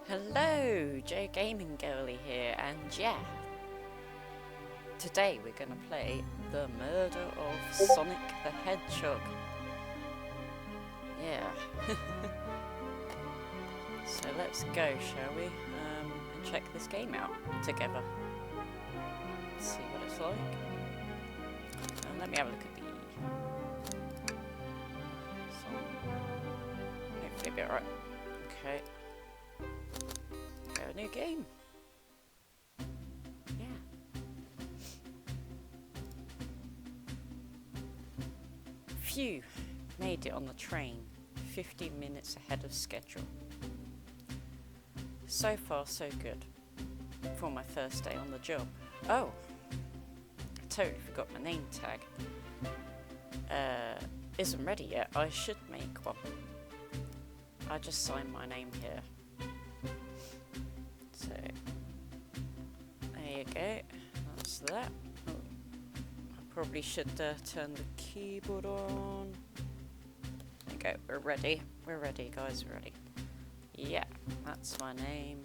Hello, Joe Gaming Girly here, and yeah, today we're gonna play The Murder of Sonic the Hedgehog. Yeah. So let's go, shall we? And check this game out together. See what it's like. And let me have a look at the song. Hopefully it'll be alright. Okay. A new game. Yeah. Phew, made it on the train, 15 minutes ahead of schedule. So far so good for my first day on the job. Oh, I totally forgot my name tag. Isn't ready yet. I should make one. I just signed my name here. So, there you go, that's that. Oh, I probably should turn the keyboard on. There you go, we're ready guys, we're ready. Yeah, that's my name.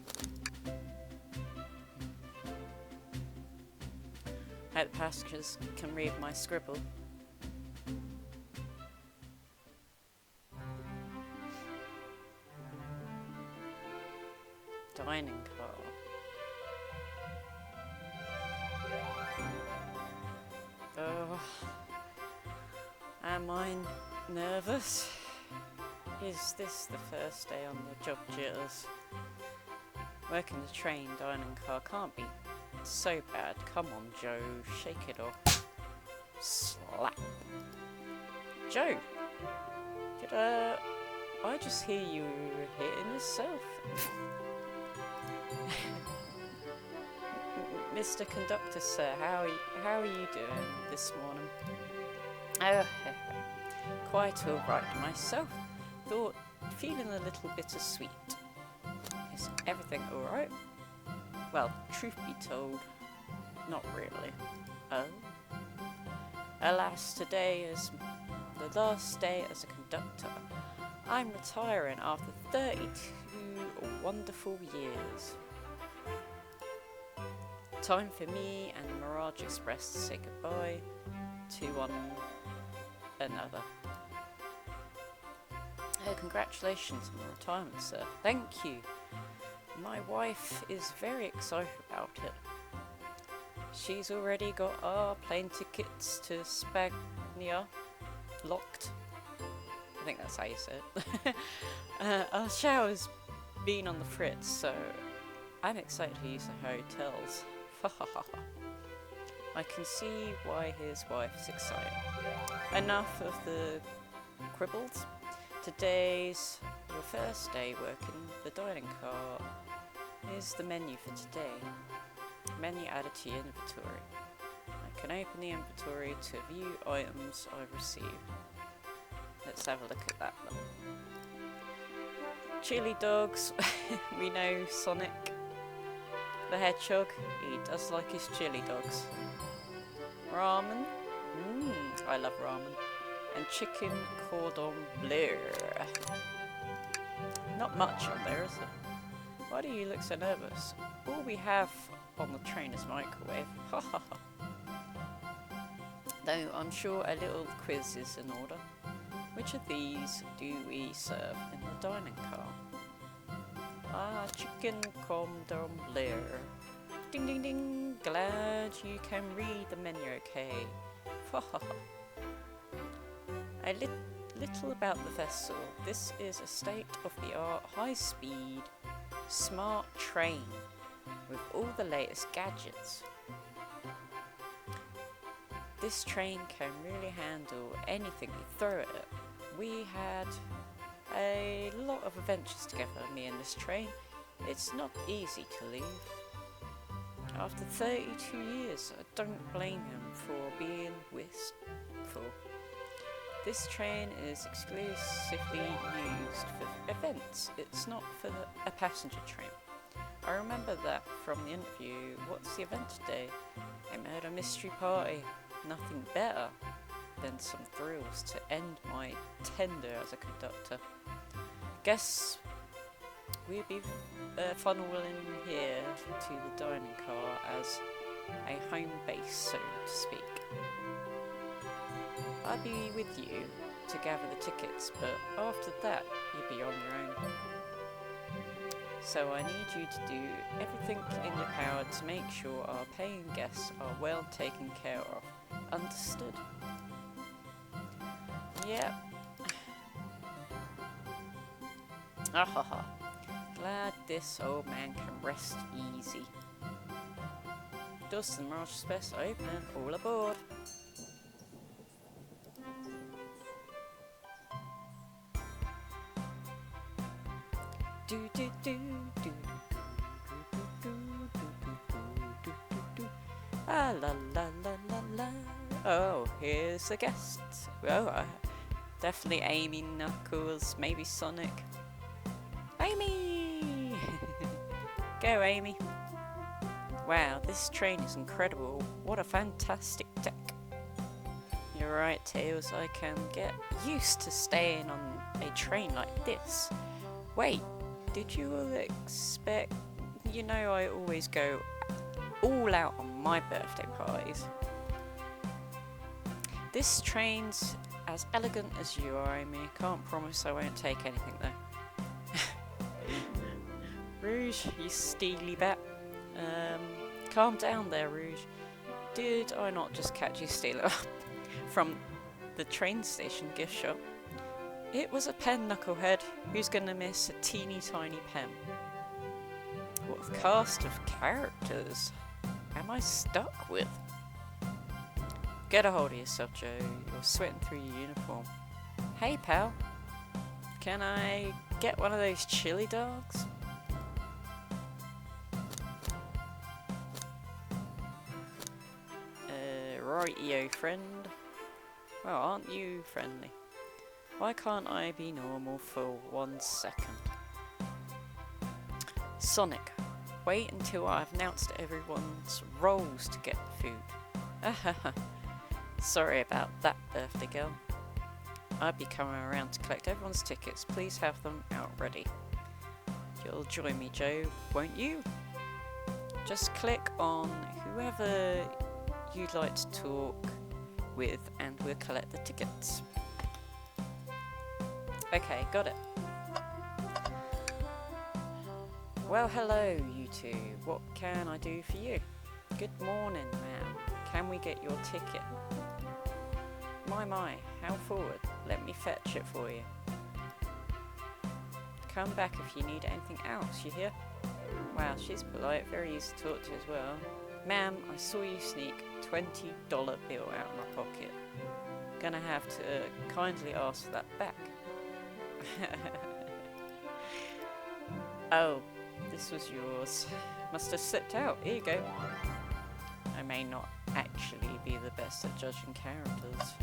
Hope the passengers can read my scribble. Dining car. Oh, am I nervous? Is this the first day on the job jitters? Working the train, dining car can't be so bad. Come on, Joe, shake it off. Slap. Joe, did I just hear you hitting yourself? Mr. Conductor, sir, how are you doing this morning? Oh, quite all right myself. Thought feeling a little bittersweet. Is everything all right? Well, truth be told, not really. Oh. Alas, today is the last day as a conductor. I'm retiring after 32 wonderful years. Time for me and the Mirage Express to say goodbye to one another. Oh, congratulations on the retirement, sir. Thank you. My wife is very excited about it. She's already got our plane tickets to Spagna locked. I think that's how you say it. Our shower's been on the fritz, so I'm excited to use the hotels. I can see why his wife's excited. Enough of the quibbles. Today's your first day working the dining car. Here's the menu for today. Menu added to your inventory. I can open the inventory to view items I've received. Let's have a look at that one. Chili dogs. We know Sonic the Hedgehog, he does like his chili dogs. Ramen. I love ramen. And chicken cordon bleu. Not much on there, is there? Why do you look so nervous? All we have on the train is microwave. Though I'm sure a little quiz is in order. Which of these do we serve in the dining car? Chicken cordon bleu. Ding ding ding, glad you can read the menu okay. A little about the vessel. This is a state-of-the-art, high-speed, smart train with all the latest gadgets. This train can really handle anything you throw at it. We had a lot of adventures together, me and this train. It's not easy to leave. After 32 years, I don't blame him for being wistful. This train is exclusively used for events. It's not for a passenger train. I remember that from the interview. What's the event today? A murder mystery party. Nothing better than some thrills to end my tender as a conductor. Guess We'll be funneling here to the dining car as a home base, so to speak. I'll be with you to gather the tickets, but after that, you'll be on your own. So I need you to do everything in your power to make sure our paying guests are well taken care of. Understood? Yep. Ahaha. Glad this old man can rest easy. Dustin Marsh's best opener, all aboard. Do do do do do do do do. Ah la la la la la. Oh, here's the guests. Oh, definitely Amy, Knuckles, maybe Sonic. Amy! Go, Amy. Wow, this train is incredible. What a fantastic tech. You're right, Tails. I can get used to staying on a train like this. Wait, did you expect... You know I always go all out on my birthday parties. This train's as elegant as you are, Amy. Can't promise I won't take anything though. Rouge, you steely bat. Calm down there, Rouge. Did I not just catch you stealing from the train station gift shop? It was a pen, knucklehead. Who's gonna miss a teeny tiny pen? What cast of characters am I stuck with? Get a hold of yourself, Joe. You're sweating through your uniform. Hey, pal. Can I get one of those chili dogs? Rightio, friend. Well, aren't you friendly? Why can't I be normal for 1 second? Sonic, wait until I've announced everyone's roles to get the food. Sorry about that, birthday girl. I'll be coming around to collect everyone's tickets. Please have them out ready. You'll join me, Joe, won't you? Just click on whoever you'd like to talk with and we'll collect the tickets. Okay, got it. Well, hello, you two. What can I do for you? Good morning, ma'am. Can we get your ticket? My, how forward. Let me fetch it for you. Come back if you need anything else, you hear? Wow, she's polite, very easy to talk to as well. Ma'am, I saw you sneak a $20 bill out of my pocket. Gonna have to kindly ask for that back. Oh, this was yours. Must have slipped out. Here you go. I may not actually be the best at judging characters.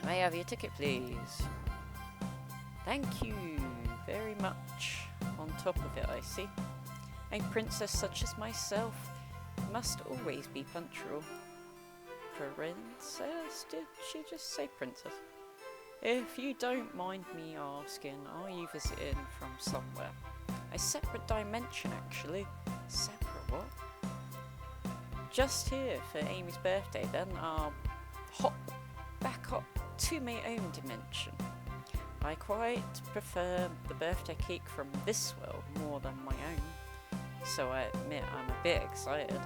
May I have your ticket, please? Thank you very much. On top of it, I see. A princess such as myself must always be punctual. Princess? Did she just say princess? If you don't mind me asking, are you visiting from somewhere? A separate dimension, actually. Separate what? Just here for Amy's birthday, then I'll hop back up to my own dimension. I quite prefer the birthday cake from this world more than my own, so I admit I'm a bit excited.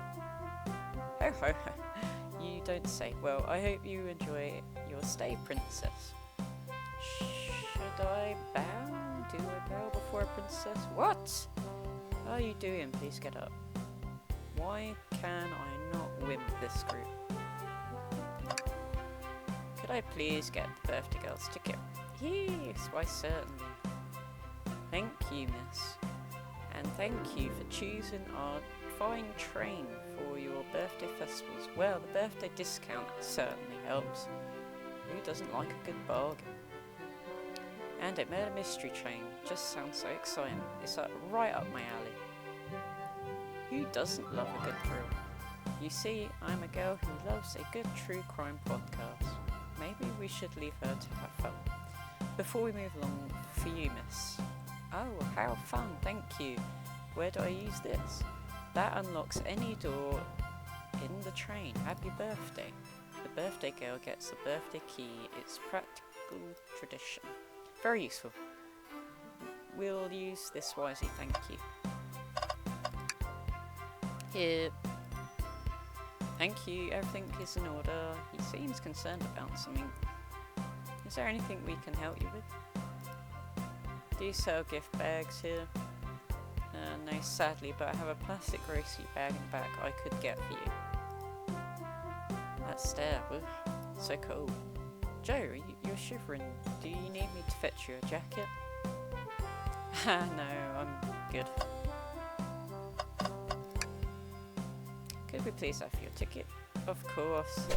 Ho ho ho, you don't say. Well, I hope you enjoy your stay, princess. Should I bow? Do I bow before a princess? What are you doing? Please get up. Why can I not win this group? Could I please get the birthday girl's ticket? Yes, why certainly. Thank you, miss. And thank you for choosing our fine train for your birthday festivals. Well, the birthday discount certainly helps. Who doesn't like a good bargain? And a murder mystery train just sounds so exciting. It's right up my alley. Who doesn't love a good thrill? You see, I'm a girl who loves a good true crime podcast. Maybe we should leave her to have fun. Before we move along, for you, miss. Oh, how fun, thank you. Where do I use this? That unlocks any door in the train. Happy birthday. The birthday girl gets the birthday key. It's practical tradition. Very useful. We'll use this wisely, thank you. Here. Thank you, everything is in order. He seems concerned about something. Is there anything we can help you with? Do you sell gift bags here? No, sadly, but I have a plastic grocery bag in the back I could get for you. That stare, ugh, so cold. Joe, you're shivering. Do you need me to fetch you a jacket? No, I'm good. Could we please have your ticket? Of course.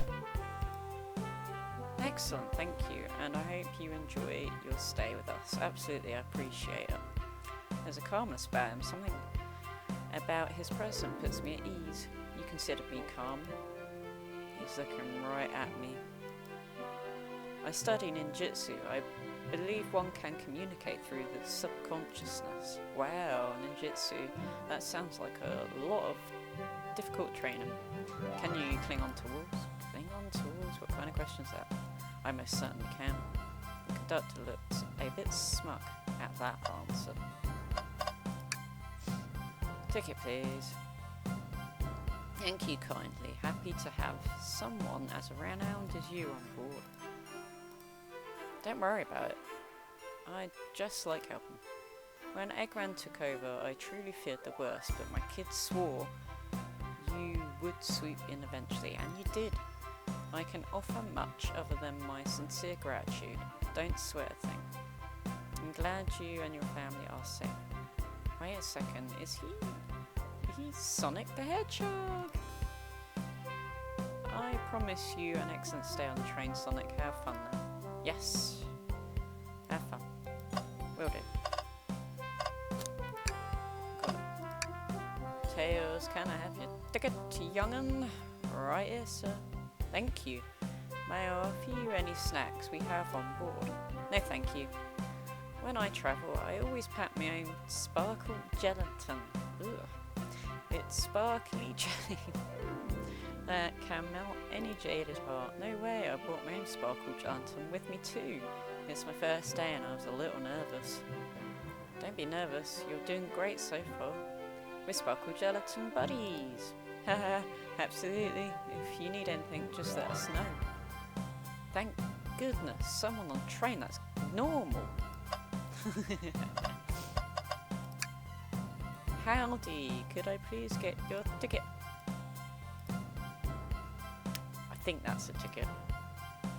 Excellent, thank you, and I hope you enjoy your stay with us. Absolutely, I appreciate it. There's a calmness about him, something about his presence puts me at ease. You consider me calm? He's looking right at me. I study ninjutsu. I believe one can communicate through the subconsciousness. Wow, ninjutsu. That sounds like a lot of difficult training. Can you cling on to walls? Cling on to walls? What kind of question is that? I most certainly can. The conductor looked a bit smug at that answer. Ticket, please. Thank you kindly. Happy to have someone as renowned as you on board. Don't worry about it. I just like helping. When Eggman took over, I truly feared the worst, but my kids swore you would swoop in eventually, and you did. I can offer much other than my sincere gratitude. Don't sweat a thing. I'm glad you and your family are safe. Wait a second, is he's Sonic the Hedgehog? I promise you an excellent stay on the train, Sonic. Have fun now. Yes. Have fun. Will do. Got it. Tails, can I have your ticket, young'un? Right here, sir. Thank you. May I offer you any snacks we have on board? No, thank you. When I travel, I always pack my own sparkle gelatin. Ugh. It's sparkly jelly that can melt any jaded heart. No way, I brought my own sparkle gelatin with me too. It's my first day and I was a little nervous. Don't be nervous, you're doing great so far. We're sparkle gelatin buddies. Haha, absolutely. If you need anything, just let us know. Thank goodness, someone on the train that's normal. Howdy, could I please get your ticket? I think that's a ticket,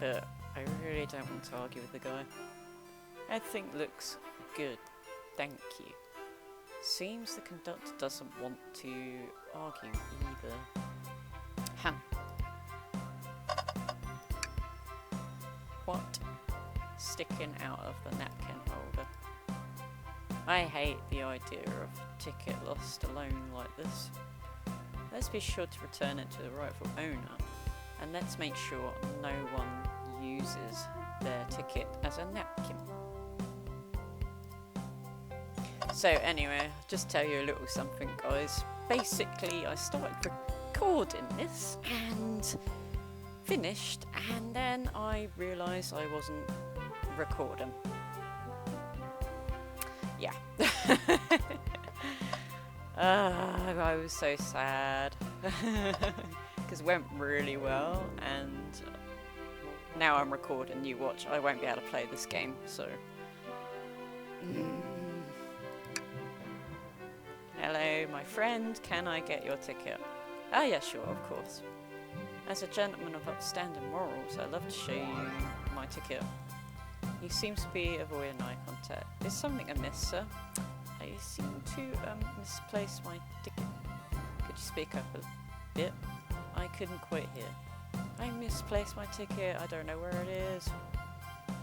but I really don't want to argue with the guy. Everything looks good, thank you. Seems the conductor doesn't want to argue either. What? Sticking out of the napkin holder. I hate the idea of ticket lost alone like this. Let's be sure to return it to the rightful owner, and let's make sure no one uses their ticket as a napkin. So anyway, just tell you a little something, guys. Basically, I started recording this and finished, and then I realised I wasn't recording. Yeah. I was so sad because it went really well, and now I'm recording. You watch, I won't be able to play this game, so. Hello, my friend, can I get your ticket? Ah, yeah, sure, of course. As a gentleman of upstanding morals, I'd love to show you my ticket. He seems to be avoiding eye contact. Is something amiss, sir? I seem to misplace my ticket. Could you speak up a bit? I couldn't quite hear. I misplaced my ticket, I don't know where it is.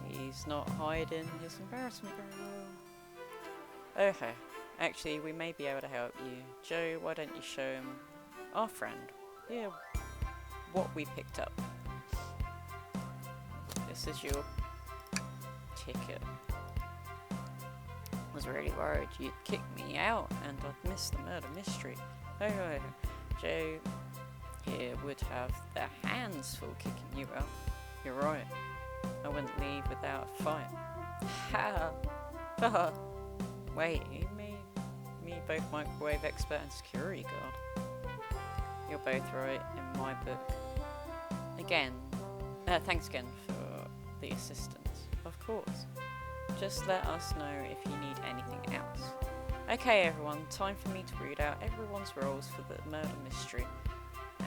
He's not hiding his embarrassment very well. Okay. Actually, we may be able to help you. Joe, why don't you show him our friend? Yeah, what we picked up. This is your ticket. I was really worried you'd kick me out and I'd miss the murder mystery. Oh, Joe here would have their hands full kicking you out. You're right. I wouldn't leave without a fight. Ha! Ha! Wait, you mean me both microwave expert and security guard? You're both right in my book. Again, thanks again for the assistance. Of course. Just let us know if you need anything else. Okay everyone, time for me to read out everyone's roles for the murder mystery.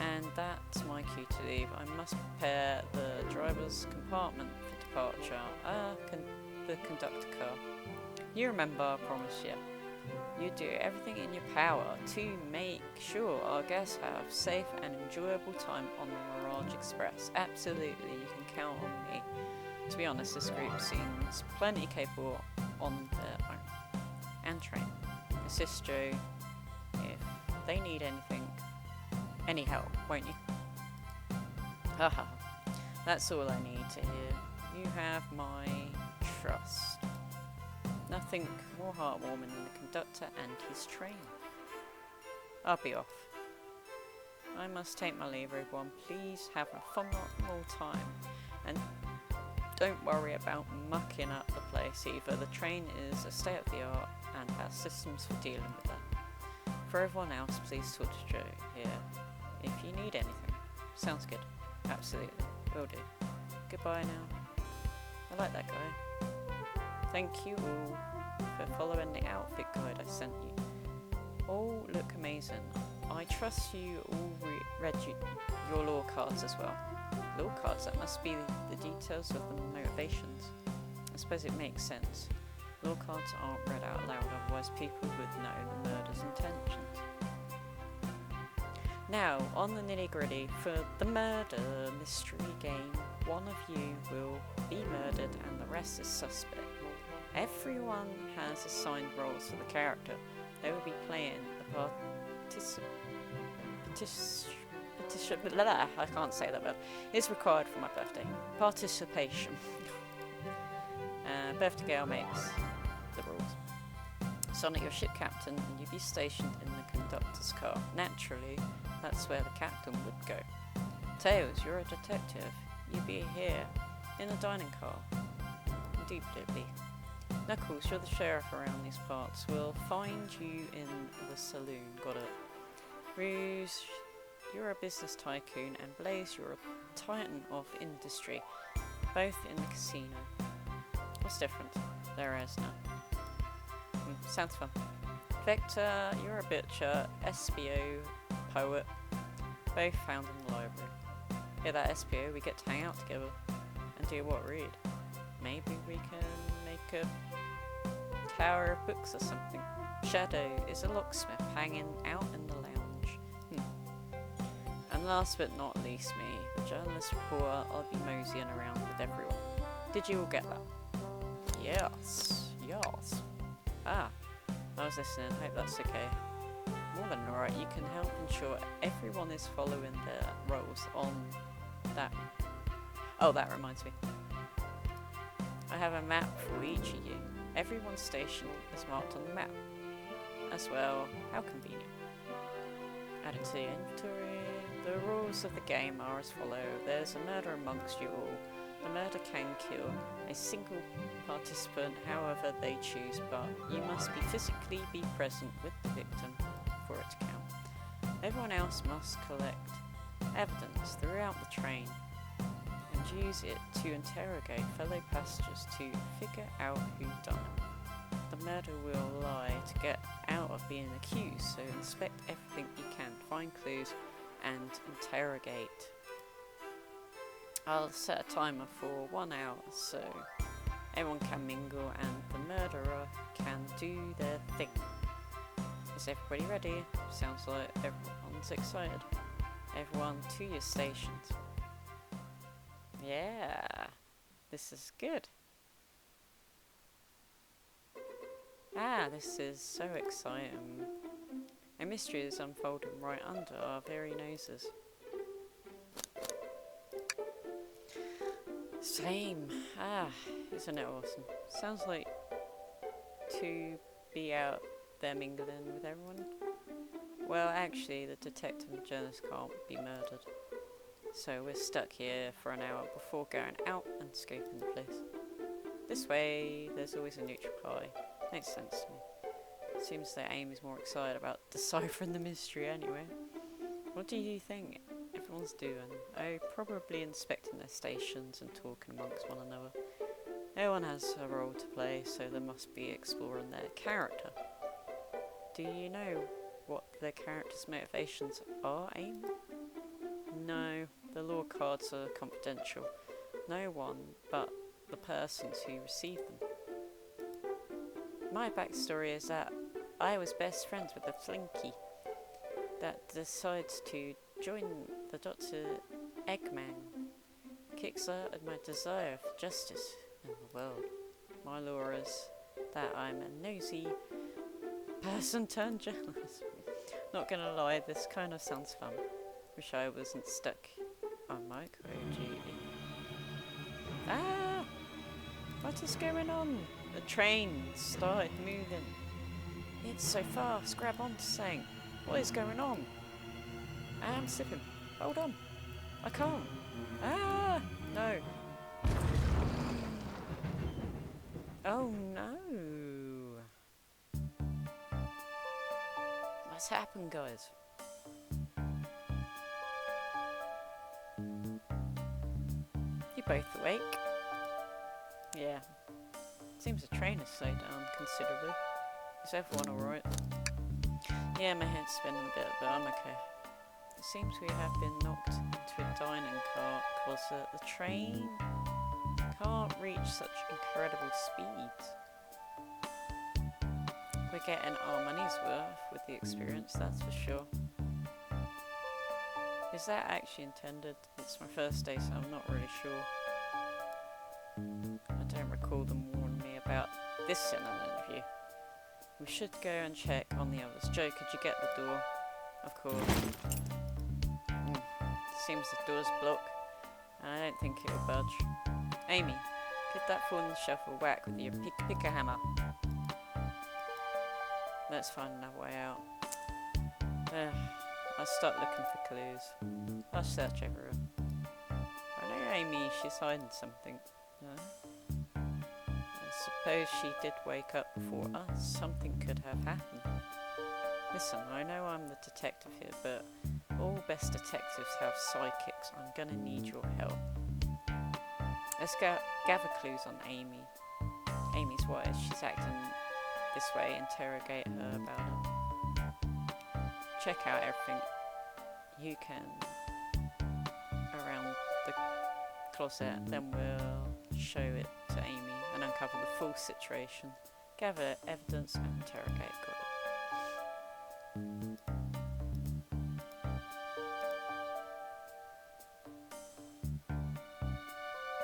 And that's my cue to leave. I must prepare the driver's compartment for departure. The conductor car. You remember, I promise you. You do everything in your power to make sure our guests have safe and enjoyable time on the Mirage Express. Absolutely, you can count on me. To be honest, this group seems plenty capable on their own. And train. Assist Joe if they need anything. Any help, won't you? Haha. That's all I need to hear. You have my trust. Nothing more heartwarming than the conductor and his train. I'll be off. I must take my leave, everyone. Please have a phenomenal time. And don't worry about mucking up the place either. The train is a state-of-the-art and has systems for dealing with that. For everyone else, please talk to Joe here if you need anything. Sounds good. Absolutely. Will do. Goodbye now. I like that guy. Thank you all for following the outfit guide I sent you. All look amazing. I trust you all read your law cards as well. Law cards, that must be the details of the motivations. I suppose it makes sense. Law cards aren't read out loud, otherwise people would know the murder's intentions. Now, on the nitty-gritty, for the murder mystery game, one of you will be murdered and the rest is suspect. Everyone has assigned roles for the character. They will be playing the I can't say that word. It's required for my birthday. Participation. Birthday girl makes the rules. Sonic, your ship captain, and you'll be stationed in the conductor's car. Naturally, that's where the captain would go. Tails, you're a detective. You'll be here, in a dining car. Indubitably. Knuckles, you're the sheriff around these parts. We'll find you in the saloon. Got it. Ruse, you're a business tycoon, and Blaze, you're a titan of industry, both in the casino. What's different? There is none. Sounds fun. Vector, you're a butcher, SBO, poet, both found in the library. Here that SBO, we get to hang out together and do what, read? Maybe we can make a tower of books or something. Shadow is a locksmith hanging out in the lounge. And last but not least me, the journalist reporter. I'll be moseying around with everyone. Did you all get that? Yes. Yes. Ah, I was listening. Hope that's okay. More than alright, you can help ensure everyone is following their roles on that. Oh, that reminds me. I have a map for each of you. Everyone's station is marked on the map. As well, how convenient. Added to the inventory. The rules of the game are as follow. There's a murder amongst you all. The murder can kill a single participant however they choose, but you must physically be present with the victim for it to count. Everyone else must collect evidence throughout the train and use it to interrogate fellow passengers to figure out who done it. The murder will lie to get out of being accused, so inspect everything you can, find clues and interrogate. I'll set a timer for 1 hour so everyone can mingle and the murderer can do their thing. Is everybody ready? Sounds like everyone's excited. Everyone to your stations. Yeah, this is good. Ah, this is so exciting. A mystery is unfolding right under our very noses. Same. Isn't it awesome? Sounds like to be out there mingling with everyone. Well, actually, the detective and journalist can't be murdered. So we're stuck here for an hour before going out and scoping the place. This way, there's always a neutral party. Makes sense to me. Seems that Amy's more excited about deciphering the mystery anyway. What do you think everyone's doing? Oh, probably inspecting their stations and talking amongst one another. Everyone has a role to play, so they must be exploring their character. Do you know what their character's motivations are, Amy? No, the law cards are confidential. No one but the persons who receive them. My backstory is that I was best friends with a flinky that decides to join the Dr. Eggman. Kickstarted my desire for justice in the world. My law is that I'm a nosy person turned journalist. Not gonna lie, this kind of sounds fun. Wish I wasn't stuck on micro duty. Ah! What is going on? The train started moving. It's so fast, grab onto something. What is going on? I'm slipping. Hold on. I can't. Ah! No. Oh no. What's happened, guys? You both awake? Yeah. Seems the train has slowed down considerably. Is everyone alright? Yeah, my head's spinning a bit, but I'm okay. It seems we have been knocked into a dining car closet. The train can't reach such incredible speeds. We're getting our money's worth with the experience, that's for sure. Is that actually intended? It's my first day, so I'm not really sure. I don't recall them warning me about this in an interview. We should go and check on the others. Joe, could you get the door? Of course. Seems the door's blocked, and I don't think it will budge. Amy, get that fool in the shuffle whack with your picker hammer. Let's find another way out. I'll start looking for clues. I'll search everywhere. I know Amy, she's hiding something. I suppose she did wake up before us. Something could have happened. Listen, I know I'm the detective here, but all best detectives have sidekicks. I'm gonna need your help. Let's gather clues on Amy. Amy's wise. She's acting this way. Interrogate her about it. Check out everything you can around the closet. Then we'll show it to Amy and uncover the full situation. Gather evidence and interrogate. Got it.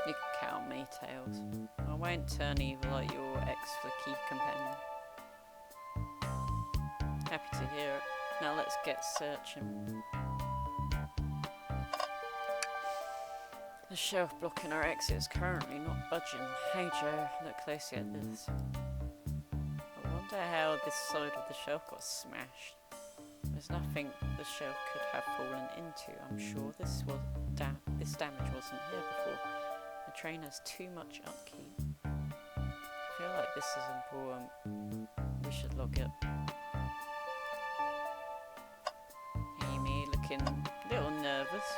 You can count on me, Tails. I won't turn evil like your ex-flicky companion. Happy to hear it. Now let's get searching. The shelf blocking our exit is currently not budging. Hey Joe, look closely at this. I wonder how this side of the shelf got smashed. There's nothing the shelf could have fallen into. I'm sure this damage wasn't here before. The train has too much upkeep. I feel like this is important. We should log it. Amy looking a little nervous.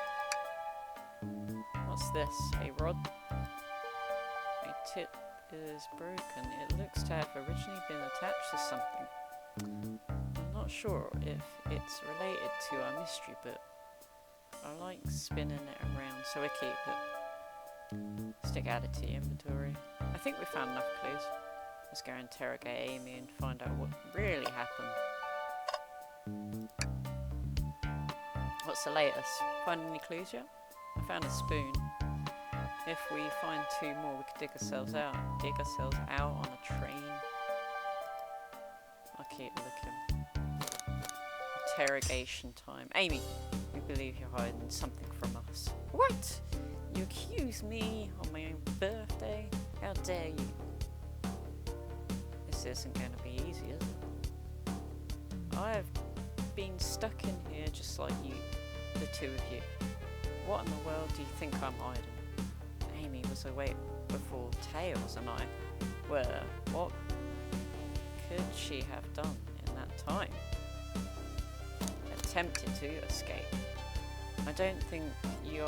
What's this? A rod? A tip is broken. It looks to have originally been attached to something. I'm not sure if it's related to our mystery, but I like spinning it around, so I keep it. Stick added to your inventory. I think we found enough clues. Let's go interrogate Amy and find out what really happened. What's the latest? Find any clues yet? I found a spoon. If we find 2 more, we could dig ourselves out on a train. I'll keep looking. Interrogation time. Amy, we believe you're hiding something from us. What? You accuse me on my own birthday? How dare you? This isn't going to be easy, is it? I've been stuck in here just like you, the two of you. What in the world do you think I'm hiding? Amy was awake before Tails and I were. What could she have done in that time? Attempted to escape. I don't think you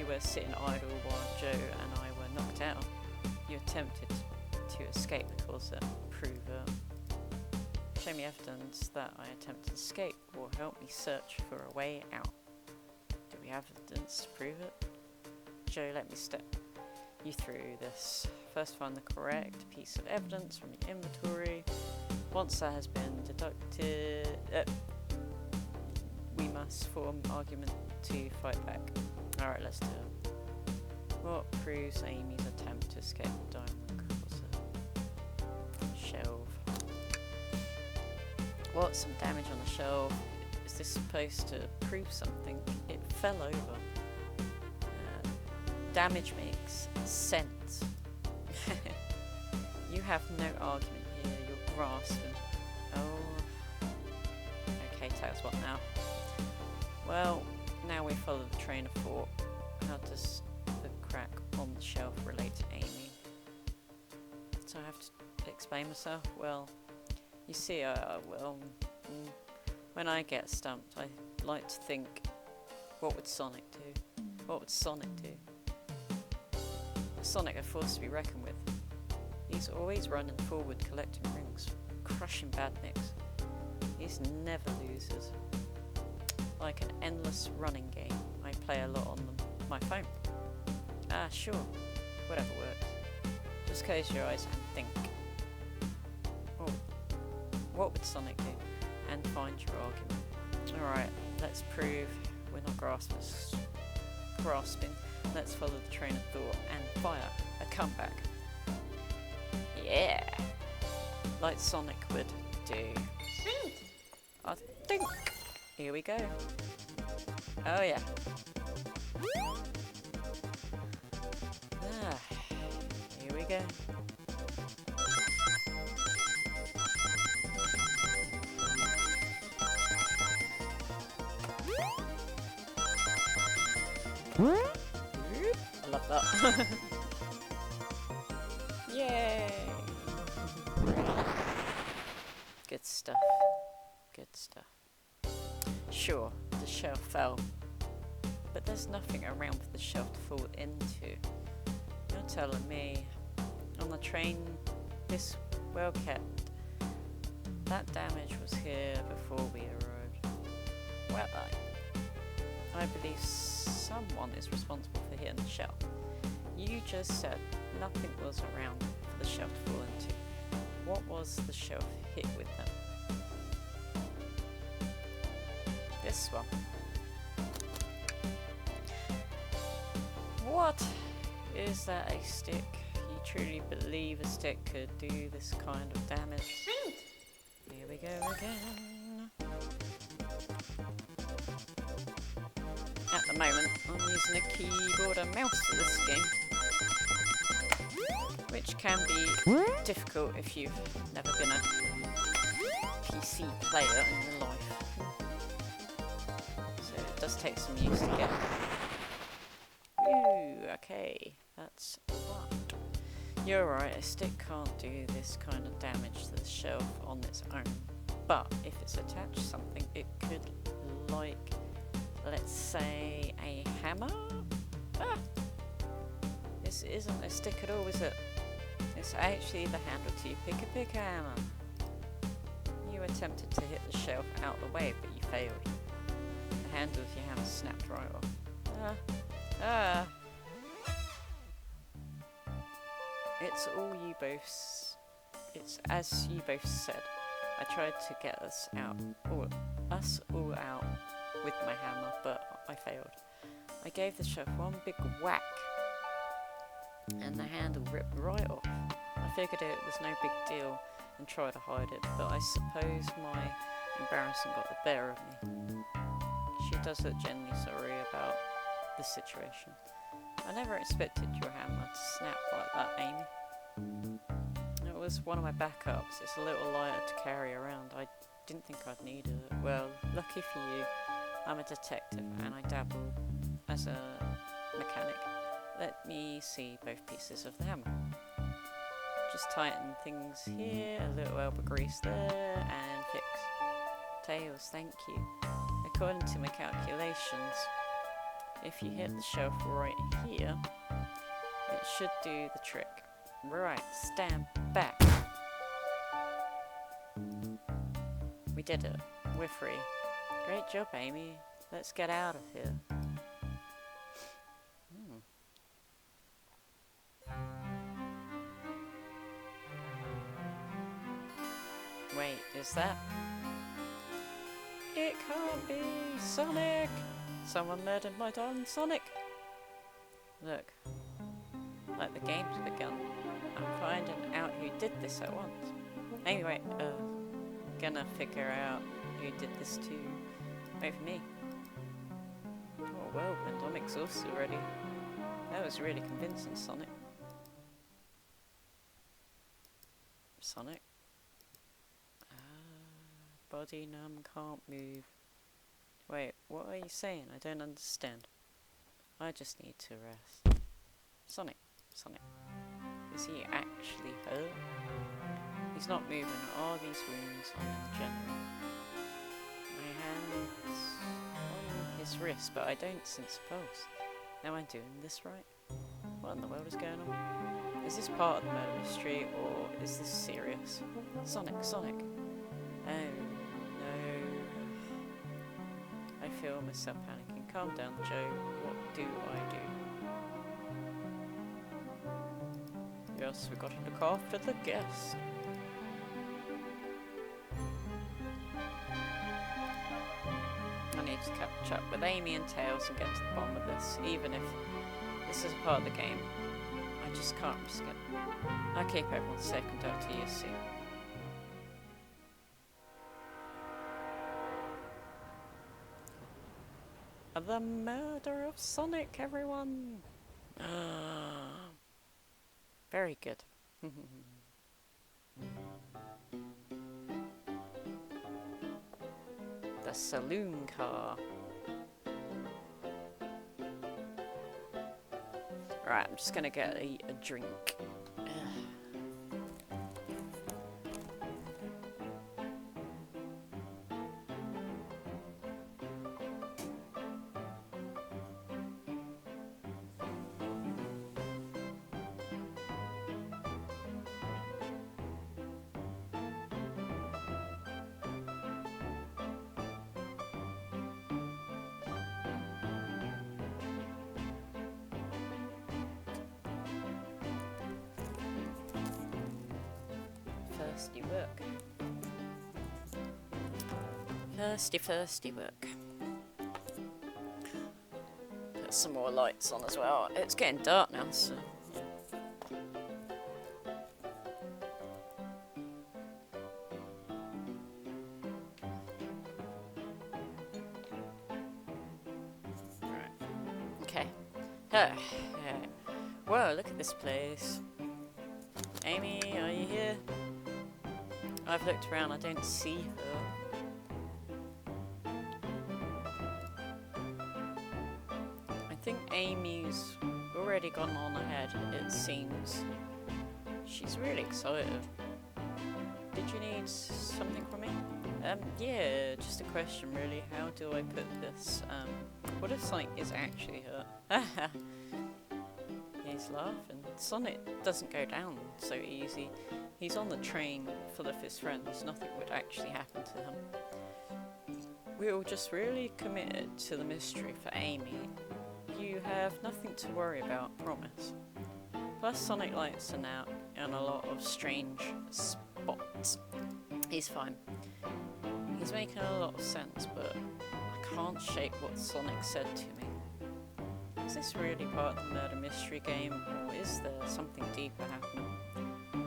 were sitting idle while Joe and I were knocked out. You attempted to escape because prove show me evidence that I attempted to escape or help me search for a way out. Do we have evidence to prove it? Joe, let me step you through this. First, find the correct piece of evidence from your inventory. Once that has been deducted, we must form argument to fight back. Alright, let's do it. What proves Amy's attempt to escape the diamond closet? Shelf. What's some damage on the shelf? Is this supposed to prove something? It fell over. Damage makes sense. You have no argument here, you're grasping. Oh. Okay, Tails, what now? Well, now we follow the train of thought. How does the crack on the shelf relate to Amy? So I have to explain myself? Well, you see, when I get stumped, I like to think, what would Sonic do? What would Sonic do? Sonic, a force to be reckoned with. He's always running forward, collecting rings, crushing badniks. He's never loses. Like an endless running game. I play a lot on my phone. Ah, sure. Whatever works. Just close your eyes and think. Oh, what would Sonic do? And find your argument. Alright, let's prove we're not grasping. Let's follow the train of thought and fire a comeback. Yeah! Like Sonic would do. I think. Here we go. Oh yeah. Ah, here we go. I love that. Yay! Good stuff. Good stuff. Sure, the shelf fell, but there's nothing around for the shelf to fall into. You're telling me, on the train, this well kept, that damage was here before we arrived. Well, I believe someone is responsible for hitting the shelf. You just said nothing was around for the shelf to fall into. What was the shelf hit with then? This one. What? Is that a stick? You truly believe a stick could do this kind of damage? Here we go again. At the moment, I'm using a keyboard and mouse for this game, which can be difficult if you've never been a PC player in your life. So it does take some use to get. Ooh, okay, that's a lot. You're right, a stick can't do this kind of damage to the shelf on its own, but if it's attached to something, it could, like, let's say, a hammer? Ah! This isn't a stick at all, is it? It's actually the handle to your pick a hammer. You attempted to hit the shelf out of the way, but you failed. The handle of your hammer snapped right off. It's all you both. It's as you both said. I tried to get us all out with my hammer, but I failed. I gave the shelf one big whack, and the handle ripped right off. I figured it was no big deal and tried to hide it, but I suppose my embarrassment got the better of me. She does look genuinely sorry about the situation. I never expected your hammer to snap like that, Amy. It was one of my backups. It's a little lighter to carry around. I didn't think I'd need it. Well, lucky for you, I'm a detective and I dabble as a mechanic. Let me see both pieces of the hammer. Just tighten things here, a little elbow grease there, and fix. Tails, thank you. According to my calculations, if you hit the shelf right here, it should do the trick. Right, stand back. We did it. We're free. Great job, Amy. Let's get out of here. Wait, is that? It can't be Sonic! Someone murdered my darling Sonic! Look, like the game's begun. I'm finding out who did this at once. Anyway, gonna figure out who did this too. Wait for me. Oh, whirlwind, I'm exhausted already. That was really convincing, Sonic. Sonic? Body numb, can't move. Wait, what are you saying? I don't understand. I just need to rest. Sonic, is he actually hurt? He's not moving. Are these wounds on him general? My hand's on his wrist, but I don't sense a pulse. Am I doing this right? What in the world is going on? Is this part of the murder mystery, or is this serious? Sonic. Oh. I feel myself panicking. Calm down, Joe. What do I do? Yes, we gotta look after the guest. I need to catch up with Amy and Tails and get to the bottom of this, even if this is a part of the game. I just can't risk it. I'll keep everyone safe until TSC. The murder of Sonic, everyone! Very good. The saloon car. Right, I'm just gonna get a drink. Thirsty work. Put some more lights on as well. It's getting dark now, so yeah. Right. Okay. Whoa, look at this place. Amy, are you here? I've looked around, I don't see her. I think Amy's already gone on ahead, it seems. She's really excited. Did you need something from me? Yeah, just a question really. How do I put this? What if Sonic is actually hurt? He's laughing. Sonic doesn't go down so easy. He's on the train full of his friends. Nothing would actually happen to him. We're all just really committed to the mystery for Amy. You have nothing to worry about, promise. Plus Sonic likes a nap in a lot of strange spots. He's fine. He's making a lot of sense, but I can't shake what Sonic said to me. Is this really part of the murder mystery game, or is there something deeper happening?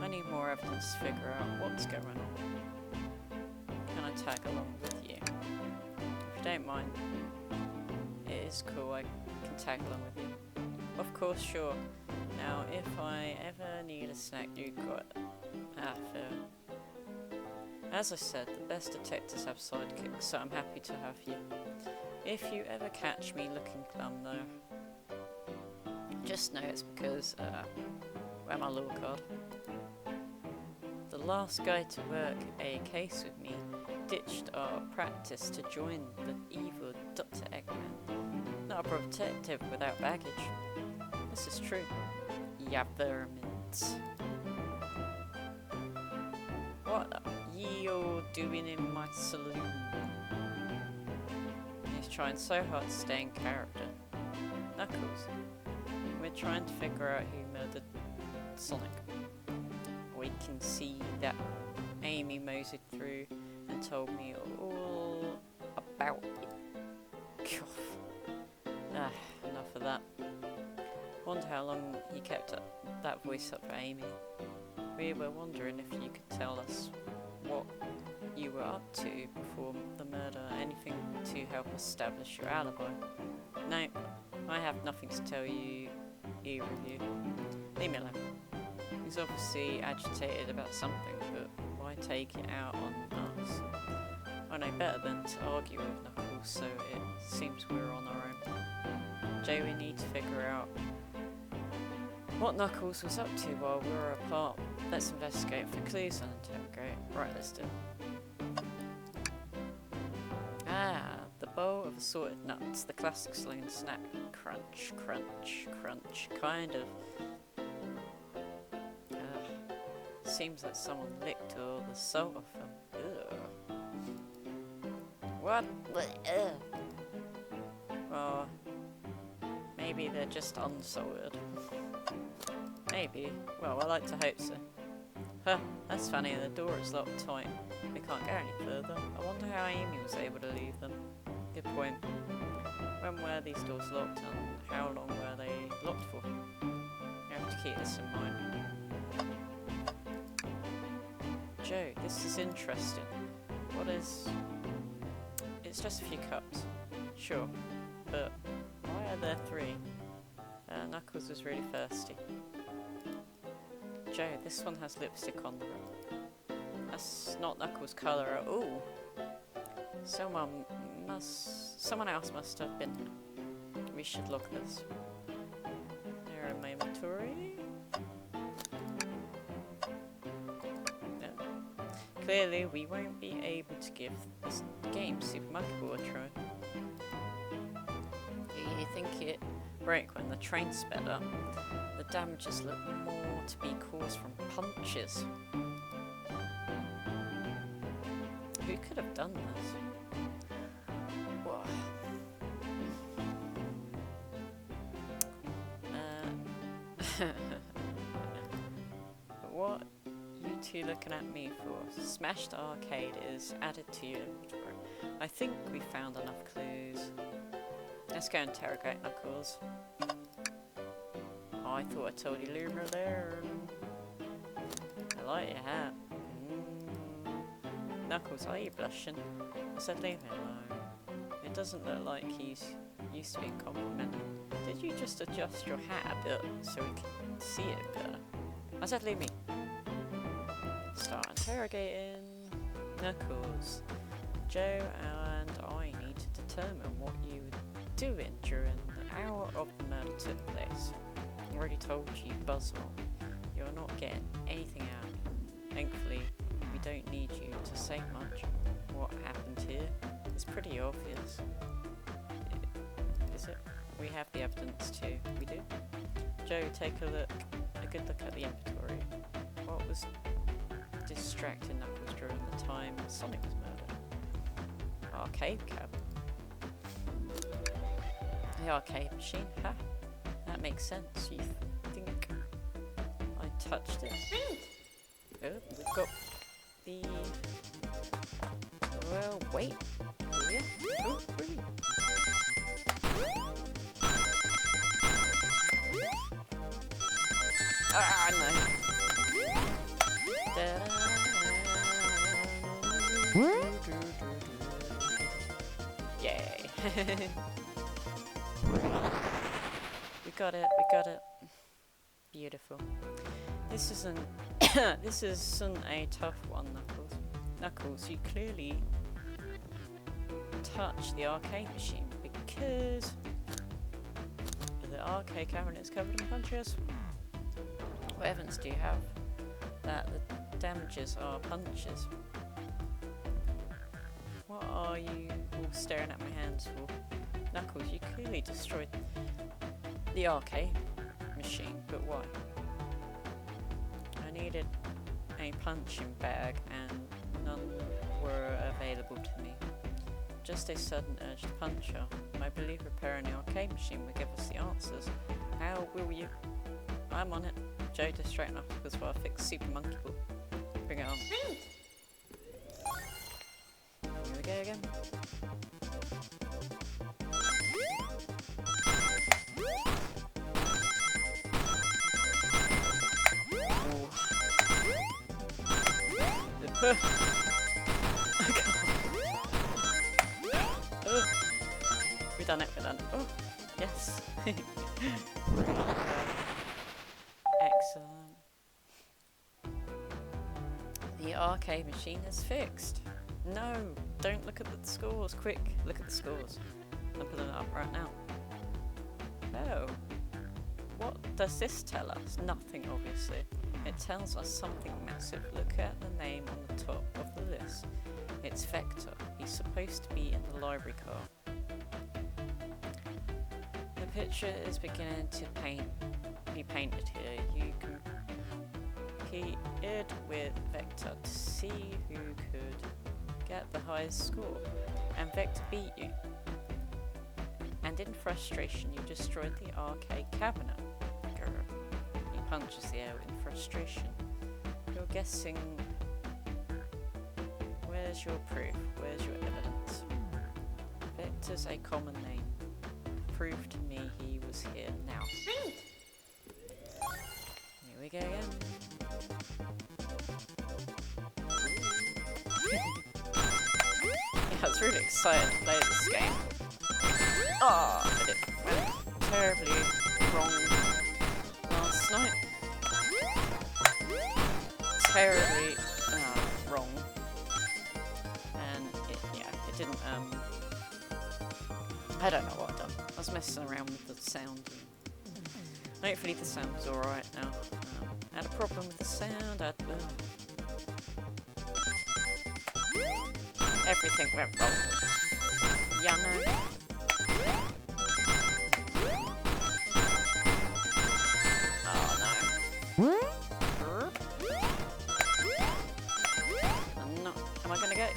I need more evidence to figure out what's going on. Can I tag along with you? If you don't mind, it is cool, I can tag along with you. Of course, sure. Now, if I ever need a snack, you got it. Ah, fair. As I said, the best detectives have sidekicks, so I'm happy to have you. If you ever catch me looking glum, though, just know it's because, where's my law card? The last guy to work a case with me ditched our practice to join the evil Dr. Eggman. Not a protective without baggage. This is true. Ya vermins. What are ye all doing in my saloon? He's trying so hard to stay in character. Knuckles, we're trying to figure out who murdered Sonic. We can see that Amy moseyed through and told me all about it. Enough of that. Wonder how long he kept that voice up for Amy. We were wondering if you could tell us what you were up to before the murder, anything to help establish your alibi. No, I have nothing to tell you, either of you. Leave me alone. He's obviously agitated about something, but why take it out on us? I know better than to argue with Knuckles, so it seems we're on our own. Jay, we need to figure out what Knuckles was up to while we were apart. Let's investigate for clues and interrogate. Right, let's do it. Ah, the bowl of assorted nuts, the classic saloon snack. Crunch, crunch, crunch. Kind of. Seems like someone licked all the salt off them. Ugh. What? Oh, maybe they're just unsalted. Maybe. Well, I like to hope so. Huh, that's funny, the door is locked tight. We can't go any further. I wonder how Amy was able to leave them. Good point. When were these doors locked and how long were they locked for? You have to keep this in mind. Joe, this is interesting. What is... It's just a few cups. Sure, but why are there three? Knuckles was really thirsty. Joe, this one has lipstick on them. That's not Knuckles' colour at all. Someone else must have been. We should lock this. They're in my inventory. No. Clearly, we won't be able to give this game Super Monkey Ball a try. Do you think it broke when the train sped up? The damages look more to be caused from punches. Who could have done this? Whoa. What you two looking at me for? Smashed arcade is added to your inventory. I think we found enough clues. Let's go interrogate Knuckles. Oh, I thought I told you leave her there. I like your hat. Knuckles, are you blushing? I said leave me alone. It doesn't look like he's used to being complimented. Did you just adjust your hat a bit so we can see it better? I said leave me. Start interrogating Knuckles. Joe and I need to determine what you were doing during the hour of the murder took place. I already told you, Buzzwell. You're not getting anything out of me. Thankfully, we don't need you to say much. What happened here is pretty obvious. Is it? We have the evidence too. We do? Joe, take a good look at the inventory. What was distracting Knuckles during the time Sonic was murdered? Arcade cab. The arcade machine, huh? That makes sense. You think I touched it? Oh, we've got the... Well, wait. Yeah. Oh, really? Ah, no. Yay. We got it, we got it. Beautiful. This isn't this isn't a tough one, Knuckles. Knuckles, you clearly touch the arcade machine because the arcade cabinet is covered in punches. What evidence do you have that the damages are punches? What are you all staring at my hands for? Knuckles, you clearly destroyed the arcade machine, but why? I needed a punching bag and none were available to me. Just a sudden urge to punch her. I believe repairing the arcade machine will give us the answers. How will you? I'm on it. Joe, distract Knuckles while I fix Super Monkey Ball. Bring it on. Here we go again. We done it, we done it. Oh, yes. Excellent. The arcade machine is fixed. No, don't look at the scores. Quick, look at the scores. I'm pulling it up right now. Oh. What does this tell us? Nothing, obviously. It tells us something massive. Look at the name on the top of the list. It's Vector. He's supposed to be in the library car. The picture is beginning to be painted here. You competed with Vector to see who could get the highest score, and Vector beat you. And in frustration, you destroyed the arcade cabinet. He punches the air in frustration. You're guessing. Where's your proof? Where's your evidence? Vector's a common name. Prove to me he was here now. Here we go again. Yeah, I was really excited to play this game. Oh, but it went terribly wrong last night. Terribly wrong. And it didn't, I don't know what I've done. I was messing around with the sound. And hopefully the sound's alright now. I had a problem with the sound. Everything went wrong. Yeah, no.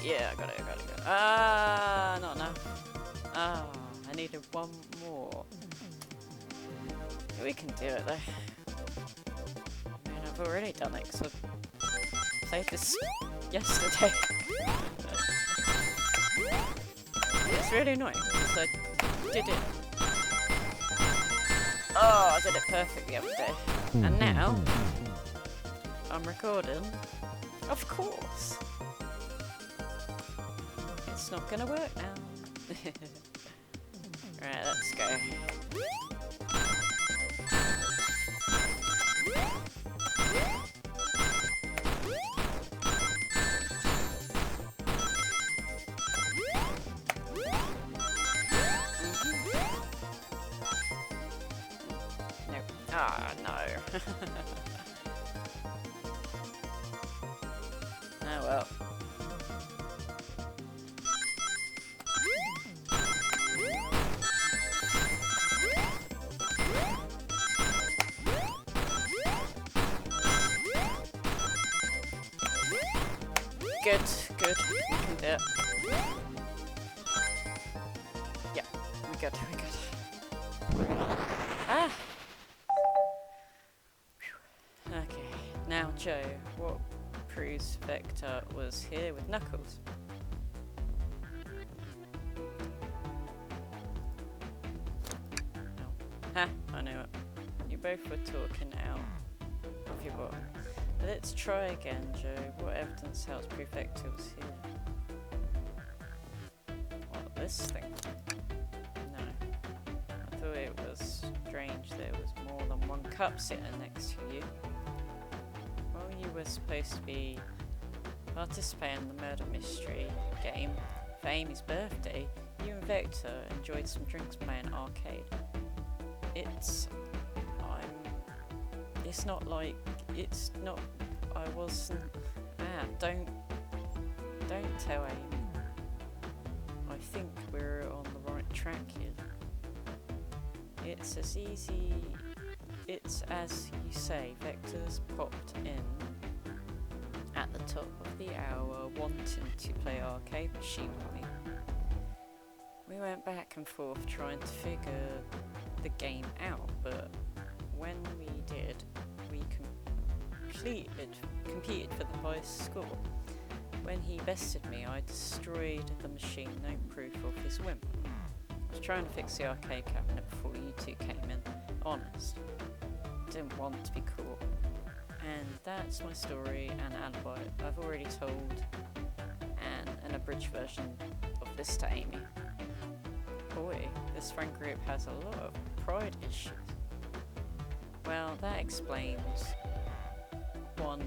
Yeah, I got it. Not enough. Ah, I needed one more. Yeah, we can do it though. I mean, I've already done it because I played this yesterday. It's really annoying because I did it. Oh, I did it perfect the other day. And now, I'm recording. Of course. It's not gonna work now. Right, let's go. Nope. Ah, no. Oh well. Good, we can do it. Yeah, we're good. Ah! Whew. Okay, now Joe, what proves Vector was here with Knuckles? Oh. Ha, I knew it. You both were talking out of your bottom. Let's try again, Joe. What evidence helps prove Vector was here? What, this thing? No. I thought it was strange there was more than one cup sitting next to you. Well, you were supposed to be participating in the murder mystery game for Amy's birthday. You and Vector enjoyed some drinks playing arcade. It's not, I wasn't, don't tell Amy. I think we're on the right track here. It's as you say, Vector's popped in at the top of the hour wanting to play arcade machine with me. We went back and forth trying to figure the game out, but when we did, we competed for the highest score. When he bested me, I destroyed the machine, no proof of his whim. I was trying to fix the arcade cabinet before you two came in. Honest. Didn't want to be caught. And that's my story and alibi I've already told, and an abridged version of this to Amy. Boy, this friend group has a lot of pride issues. Well, that explains one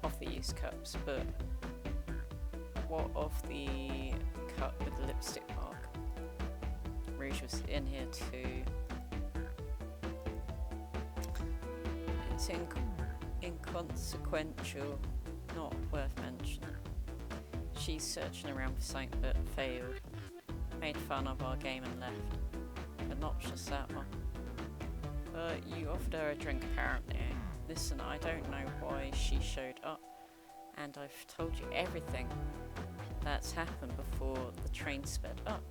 of the used cups, but what of the cup with the lipstick mark? Rouge was in here too. It's inconsequential, not worth mentioning. She's searching around for something but failed. Made fun of our game and left. But not just that one. But you offered her a drink apparently. Listen, I don't know why she showed up, and I've told you everything that's happened before the train sped up.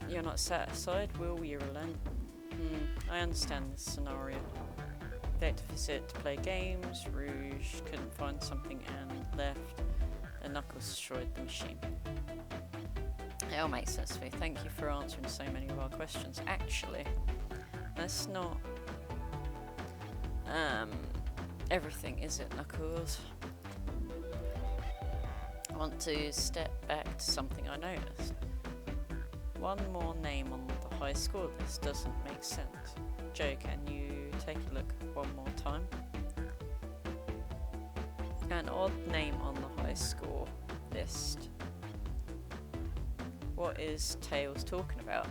You're not satisfied? Will you relent? I understand this scenario. Vector visit to play games, Rouge couldn't find something and left, and Knuckles destroyed the machine. It all makes sense to me. Thank you for answering so many of our questions. Actually, that's not everything, is it, Knuckles? I want to step back to something I noticed. One more name on the high score list doesn't make sense. Joe, can you take a look one more time? An odd name on the high score list. What is Tails talking about?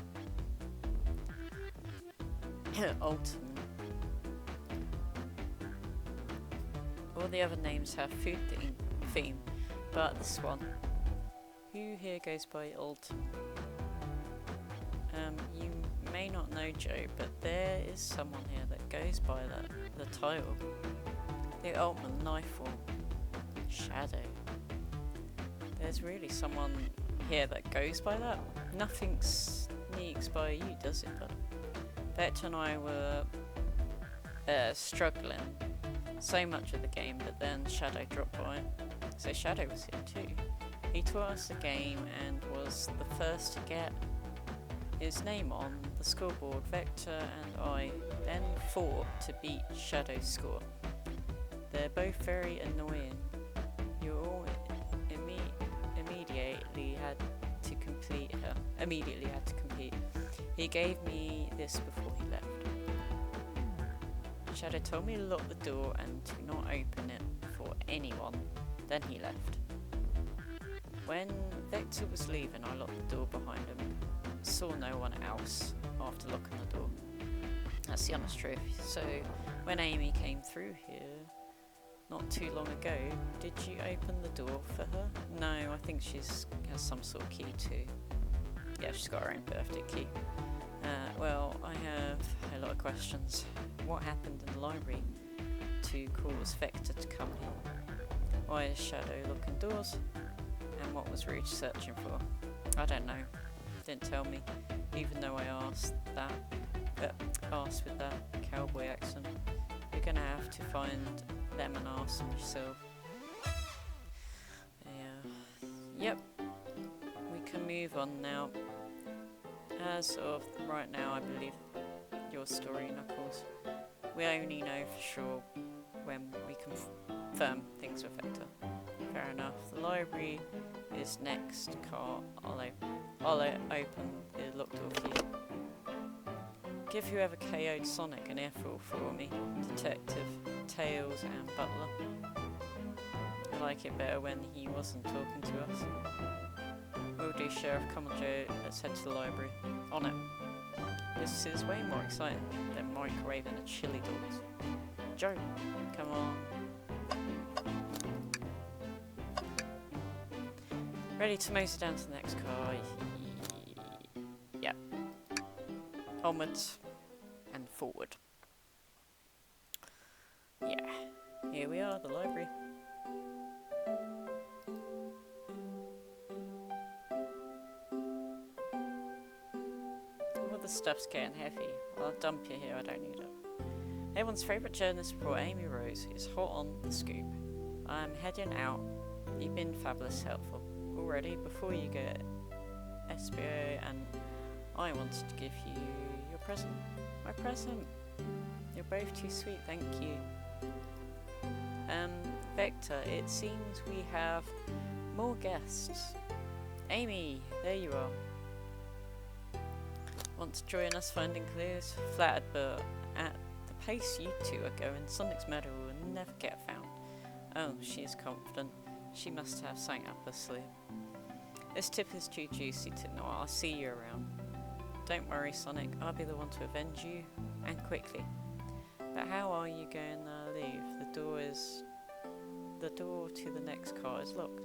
Ultimate. All the other names have food theme, but this one. Who here goes by Ultimate? You may not know Joe, but there is someone here that goes by the title. The Ultimate Knife Form. Shadow. There's really someone here that goes by that. Nothing sneaks by you, does it, bud? Vector and I were struggling so much of the game, but then Shadow dropped by. So Shadow was here too. He taught us the game and was the first to get his name on the scoreboard. Vector and I then fought to beat Shadow's score. They're both very annoying. You all immediately had to compete. He gave me this before he left. Shadow told me to lock the door and to not open it for anyone. Then he left. When Vector was leaving, I locked the door behind him. Saw no one else after locking the door. That's the honest truth. So when Amy came through here not too long ago, did you open the door for her? No, I think she has some sort of key too. Yeah, she's got her own birthday key. Well, I have a lot of questions. What happened in the library to cause Vector to come here? Why is Shadow locking doors? And what was Rouge searching for? I don't know. Didn't tell me, even though I asked with that cowboy accent. You're gonna have to find them and ask them yourself. Yeah. Yep. We can move on now. As of right now, I believe your story, Knuckles. We only know for sure when we confirm things with Vector. Fair enough. The library his next car. I'll open the locked door for you. Give whoever KO'd Sonic an earful for me, Detective Tails and Butler. I like it better when he wasn't talking to us. Will do, Sheriff. Come on, Joe. Let's head to the library. On it. This is way more exciting than microwaving a chili dogs. Joe, come on. Ready to mosey down to the next car. Yep. Onwards and forward. Yeah. Here we are, the library. All the stuff's getting heavy. I'll dump you here, I don't need it. Everyone's favourite journalist report, Amy Rose, is hot on the scoop. I'm heading out. You've been fabulous helpful. Already, before you go, SBO, and I wanted to give you your present. My present. You're both too sweet, thank you. Vector, it seems we have more guests. Amy, there you are. Want to join us finding clues? Flattered, but at the pace you two are going, Sonic's murder will never get found. Oh, she is confident. She must have something up her sleeve. This tip is too juicy to know. I'll see you around. Don't worry, Sonic. I'll be the one to avenge you, and quickly. But how are you going to leave? The door to the next car is locked.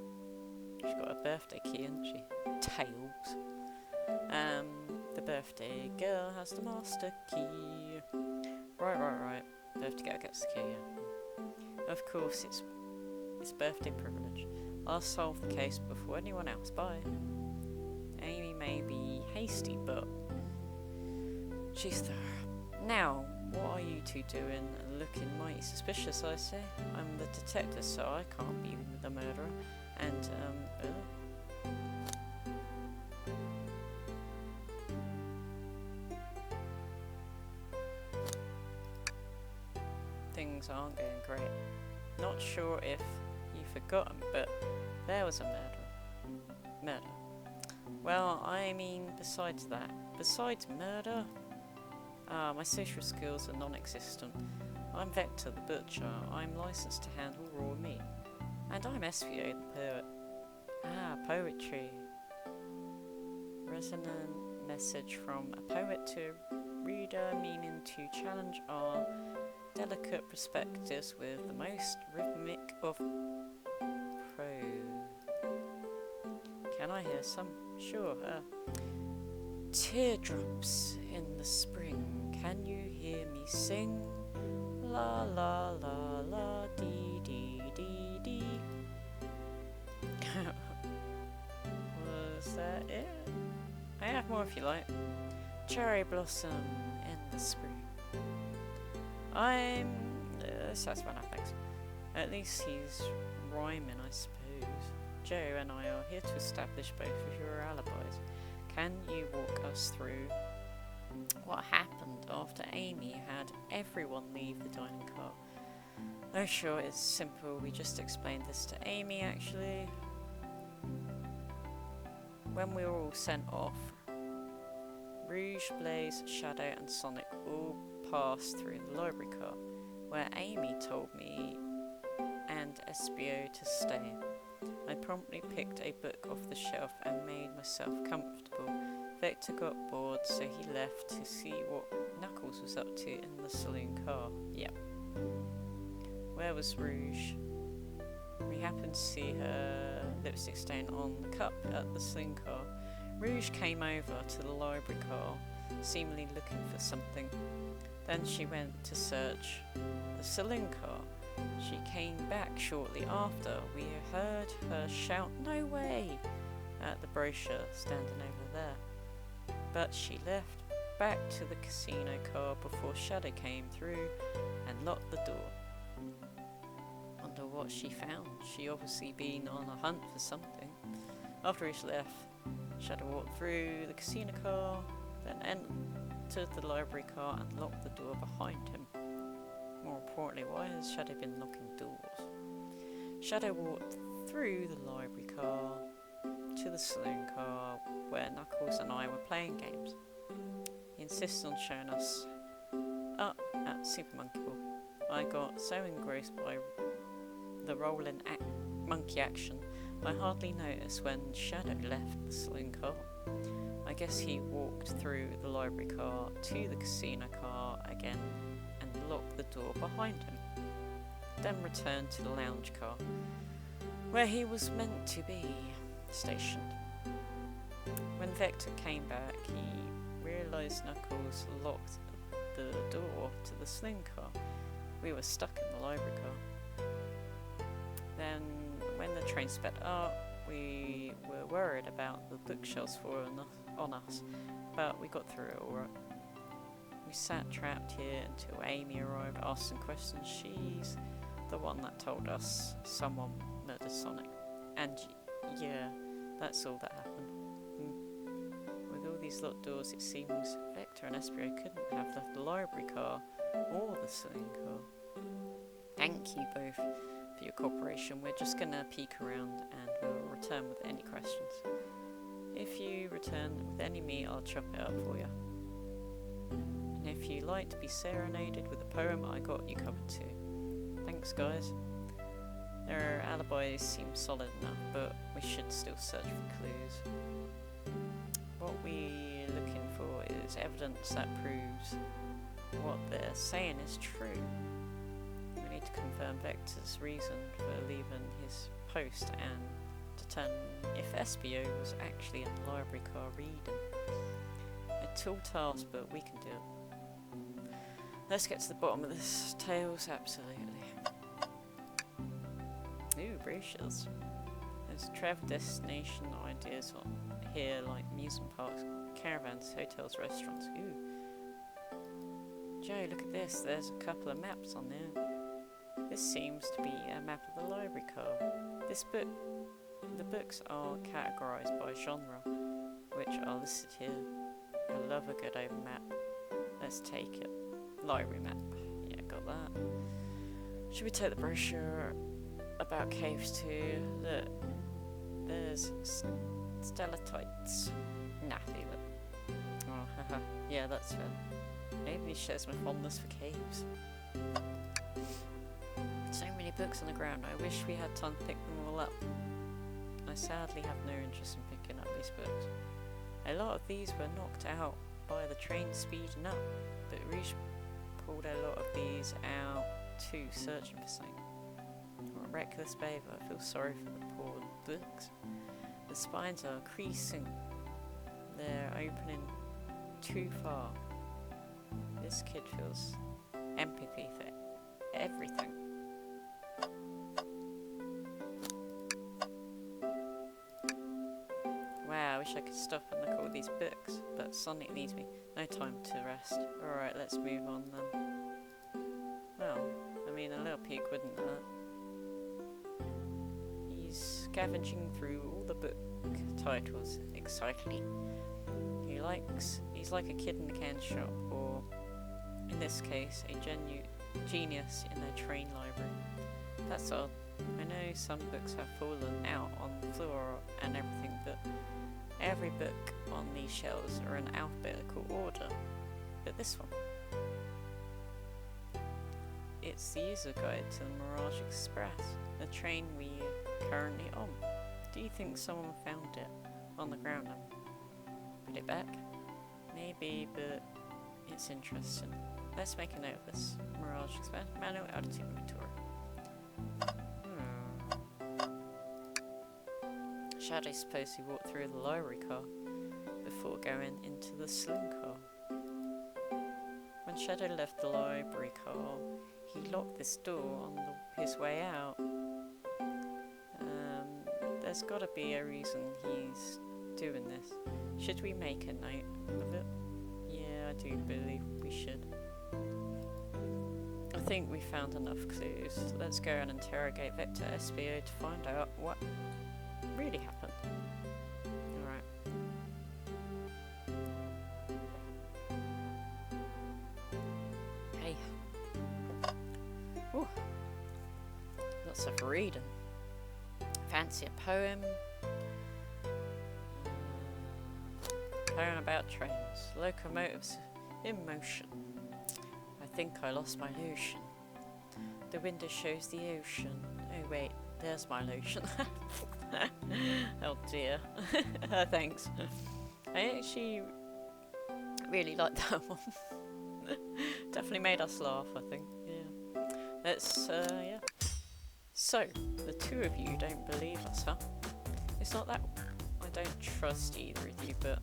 She's got a birthday key, hasn't she? Tails. The birthday girl has the master key. Right. Birthday girl gets the key, yeah. Of course, it's birthday privilege. I'll solve the case before anyone else. Bye. Amy may be hasty, but she's thorough. Now, what are you two doing? Looking mighty suspicious, I say. I'm the detective, so I can't be the murderer. And, things aren't going great. Not sure if you've forgotten, but there was a murder. Well, I mean, besides murder, my social skills are non-existent. I'm Vector the Butcher. I'm licensed to handle raw meat. And I'm SVO the Poet. Poetry. Resonant message from a poet to a reader, meaning to challenge our delicate perspectives with the most rhythmic of prose. Can I hear some? Sure. Teardrops in the spring, can you hear me sing? La la la la dee dee dee dee. Was that it? I have more if you like. Cherry blossom in the spring. That's one I think. At least he's rhyming, I suppose. Joe and I are here to establish both of your alibis. Can you walk us through what happened after Amy had everyone leave the dining car? Oh sure, it's simple. We just explained this to Amy actually. When we were all sent off, Rouge, Blaze, Shadow and Sonic all passed through the library car, where Amy told me and SBO to stay. I promptly picked a book off the shelf and made myself comfortable. Vector got bored, so he left to see what Knuckles was up to in the saloon car. Yep. Where was Rouge? We happened to see her lipstick stain on the cup at the saloon car. Rouge came over to the library car, seemingly looking for something. Then she went to search the saloon car. She came back shortly after. We heard her shout, "No way!" at the brochure standing over there. But she left back to the casino car before Shadow came through and locked the door. Wonder what she found. She obviously been on a hunt for something. After Rouge left, Shadow walked through the casino car, then entered the library car and locked the door behind him. More importantly, why has Shadow been locking doors? Shadow walked through the library car, to the saloon car where Knuckles and I were playing games. He insisted on showing us up at Super Monkey Ball. I got so engrossed by the rolling monkey action, I hardly noticed when Shadow left the saloon car. I guess he walked through the library car to the casino car again and locked the door behind him, then returned to the lounge car, where he was meant to be stationed. When Vector came back, he realised Knuckles locked the door to the saloon car. We were stuck in the library car. Then, when the train sped up, we were worried about the bookshelves falling on us, but we got through it alright. We sat trapped here until Amy arrived, asking questions. She's the one that told us someone murdered Sonic. And yeah, that's all that happened. With all these locked doors, it seems Vector and Espio couldn't have left the library car or the saloon car. Thank you both for your cooperation. We're just gonna peek around and we'll return with any questions. If you return with any meat, I'll chop it up for you. And if you like to be serenaded with a poem, I got you covered too. Thanks, guys. Their alibis seem solid enough, but we should still search for clues. What we're looking for is evidence that proves what they're saying is true. We need to confirm Vector's reason for leaving his post and determine if Espio was actually in the library car reading. A tall task, but we can do it. Let's get to the bottom of this. Tails, absolutely. Ooh, brochures. There's travel destination ideas on here, like amusement parks, caravans, hotels, restaurants. Ooh. Joe, look at this. There's a couple of maps on there. This seems to be a map of the library car. The books are categorised by genre, which are listed here. I love a good open map. Let's take it. Library map. Yeah, got that. Should we take the brochure about caves too? Look, there's stalactites. Nah, leave it. Oh, haha. Yeah, that's fair. Maybe shares my fondness for caves. So many books on the ground. I wish we had time to pick them all up. I sadly have no interest in picking up these books. A lot of these were knocked out by the train speeding up, but Riche pulled a lot of these out too, searching for something. What a reckless behaviour. I feel sorry for the poor books. The spines are creasing. They're opening too far. This kid feels empathy for everything. Wow, I wish I could stop and look at all these books, but Sonic needs me. No time to rest. Alright, let's move on then. Well, I mean, a little peek wouldn't hurt. He's scavenging through all the book titles excitedly. He's like a kid in a candy shop, or in this case, a genius in a train library. That's odd. I know some books have fallen out on the floor and everything, but every book on these shelves are in alphabetical order. But this one, it's the user guide to the Mirage Express, the train we're currently on. Do you think someone found it on the ground and put it back? Maybe, but it's interesting. Let's make a note of this. Mirage Express, manual altitude inventory. Shadow supposedly walked through the library car before going into the saloon car. When Shadow left the library car, he locked this door on his way out. There's gotta be a reason he's doing this. Should we make a note of it? Yeah, I do believe we should. I think we found enough clues. Let's go and interrogate Vector Espio to find out what really happened. Alright. Hey. Ooh. Lots of reading. Fancy a poem? Learn about trains. Locomotives in motion. I think I lost my lotion. The window shows the ocean. Oh wait, there's my lotion. Oh dear. Thanks. I actually really like that one. Definitely made us laugh, I think. Yeah. Let's, yeah. So, the two of you don't believe us, huh? It's not that I don't trust either of you, but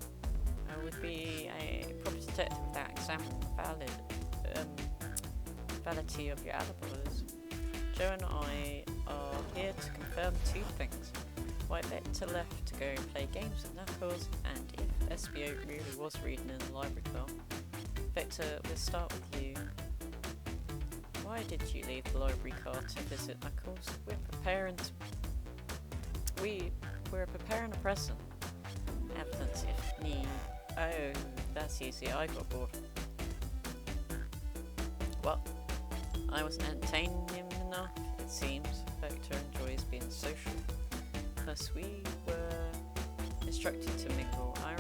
I would be a proper detective without examining the validity of your alibis. Joe and I are here to confirm two things. Why Vector left to go play games with Knuckles, and if SBO really was reading in the library car. Vector, we'll start with you. Why did you leave the library car to visit Knuckles? We're preparing a present. Evidence if need. Oh, that's easy. I got bored. What? I wasn't entertaining him enough, it seems. Vector enjoys being social. Plus, we were instructed to mingle. I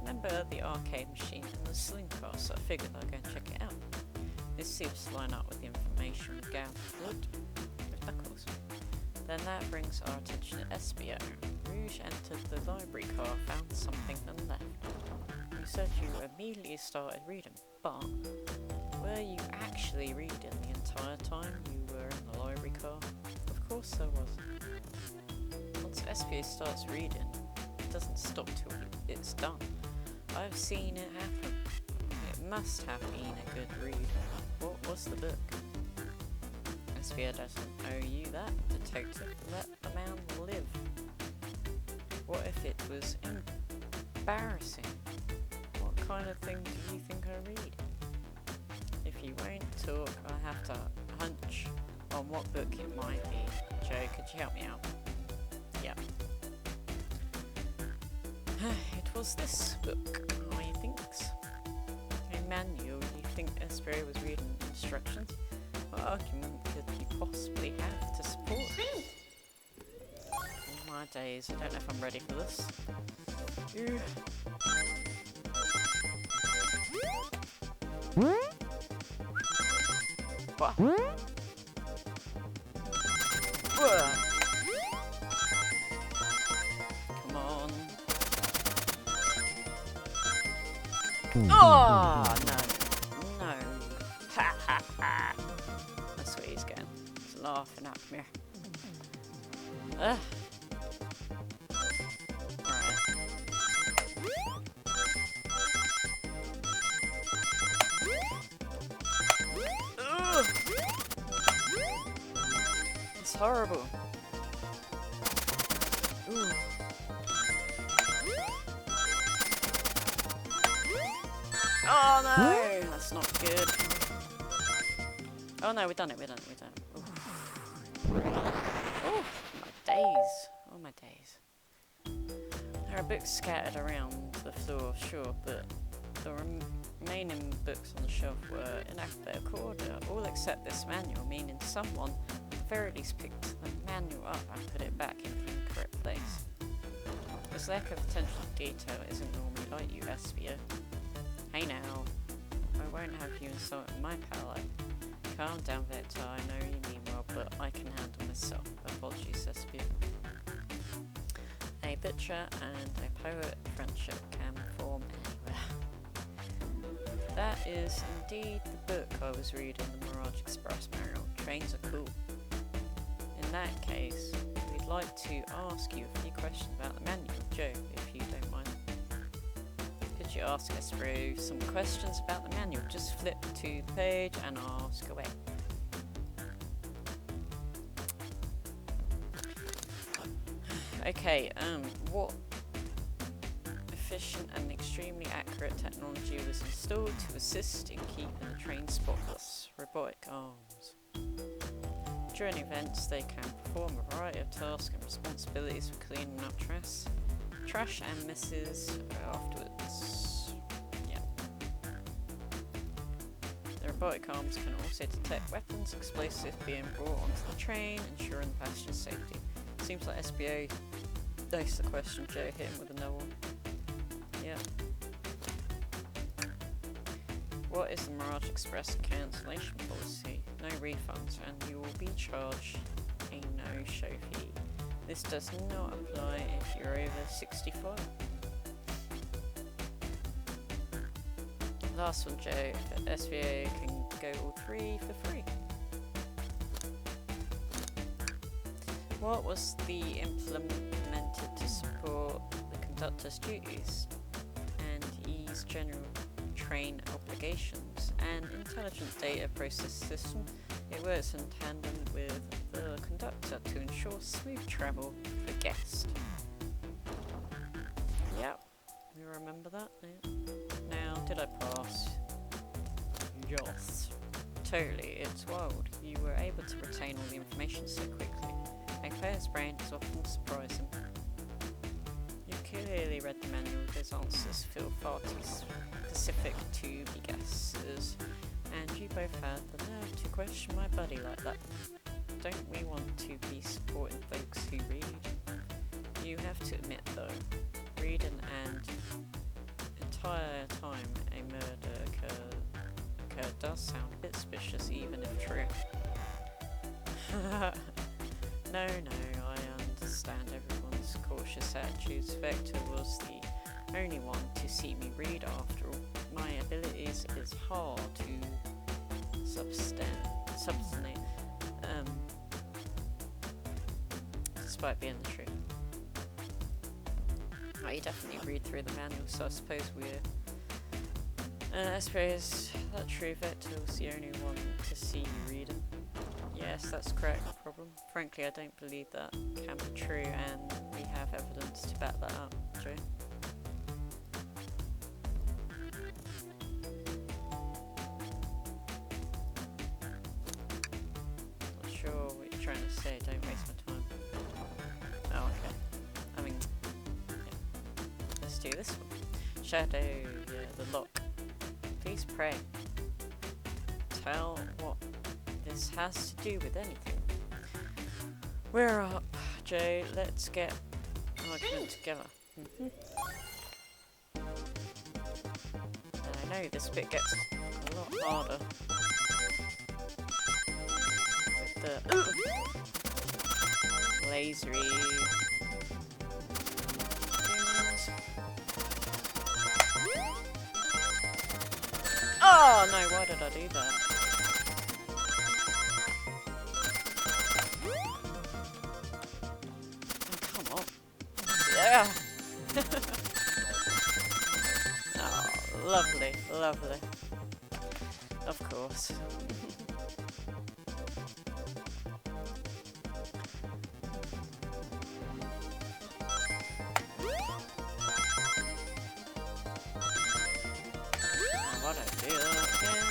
remember the arcade machine and the sling car, so I figured I'd go and check it out. This seems to line up with the information we gathered with Knuckles. Then that brings our attention to SBO. Rouge entered the library car, found something and left. You said you immediately started reading, but were you actually reading the entire time you were in the library car? Of course I was. Once SBO starts reading, it doesn't stop till it's done. I've seen it happen. It must have been a good read. What was the book? SBO doesn't owe you that, detective. Let the man live. What if it was embarrassing? What kind of thing do you think I read? If you won't talk, I have to hunch on what book it might be. Joe, could you help me out? Yeah. It was this book, I think. A manual. You think SBO was reading instructions? What argument could you possibly have to support it? Oh my days, I don't know if I'm ready for this. What? Come on. Oh no. No. Ha ha ha. That's what he's getting. He's laughing at me. Ugh. Alright. Ugh. It's horrible. Ooh. Oh no! That's not good. Oh no, we've done it, we've done it, we've done it. Oh, my days. Oh my days. There are books scattered around the floor, sure, but the remaining books on the shelf were in alphabetical order, all except this manual, meaning someone at the very least picked the manual up and put it back in the incorrect place. This lack of attention to detail isn't normally like you, SBO. Hey now, I won't have you insulting my palate. Calm down, Vector, I know you mean well, but I can handle myself. Apologies, SBO. A butcher and a poet friendship can form anywhere. That is indeed the book I was reading, the Mirage Express manual. Trains are cool. In that case, we'd like to ask you a few questions about the manual, Joe, if you don't mind. Could you ask SBO some questions about the manual? Just flip to the page and ask away. Okay, what efficient and extremely accurate technology was installed to assist in keeping the train spotless? Robotic arms. During events, they can perform a variety of tasks and responsibilities for cleaning up trash and messes afterwards. Yeah. The robotic arms can also detect weapons, explosives being brought onto the train, ensuring the passenger safety. Seems like SBO. That's the question, Joe. Hit him with another one. Yeah. What is the Mirage Express cancellation policy? No refunds, and you will be charged a no-show fee. This does not apply if you're over 65. Last one, Joe. SVA can go all three for free. What was the implemented to support the conductor's duties and ease general train obligations? An intelligent data process system. It works in tandem with the conductor to ensure smooth travel for guests. Yep, you remember that? Yeah. Now, did I pass? Yes. Totally, it's wild. You were able to retain all the information so quickly. A player's brain is often surprising. You clearly read the manual. Those answers feel far too specific to be guesses. And you both had the nerve to question my buddy like that. Don't we want to be supporting folks who read? You have to admit though, reading and entire time a murder occurred does sound a bit suspicious, even if true. No, I understand everyone's cautious attitudes. Vector was the only one to see me read after all. My abilities is hard to substantiate, despite being the truth. Oh, you definitely read through the manual, so I suppose I suppose that true. Vector was the only one to see you reading. Yes, that's correct, no problem. Frankly, I don't believe that can be true, and we have evidence to back that up, Joe. Not sure what you're trying to say, don't waste my time. Oh, okay. I mean, yeah. Let's do this one. Shadow, yeah, the lock. Please pray. Tell what this has to do with anything. We're up, Joe. Let's get an argument together. I know this bit gets a lot harder with the lasery things. Oh no! Why did I do that? Yeah. Oh, lovely, lovely. Of course. What I do again?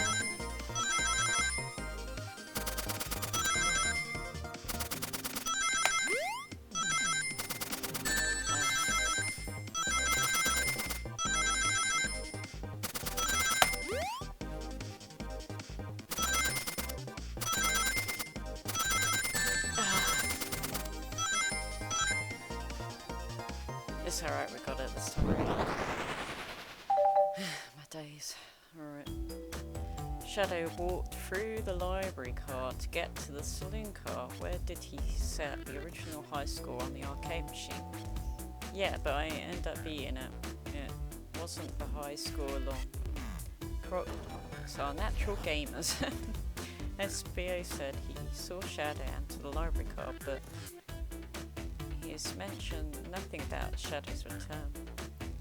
It's alright, we got it this time. My days. Alright. Shadow walked through the library car to get to the saloon car. Where did he set the original high score on the arcade machine? Yeah, but I ended up beating it. It wasn't the high score long. Crocs are natural gamers. SBO said he saw Shadow enter the library car, but he has mentioned nothing about Shadow's return.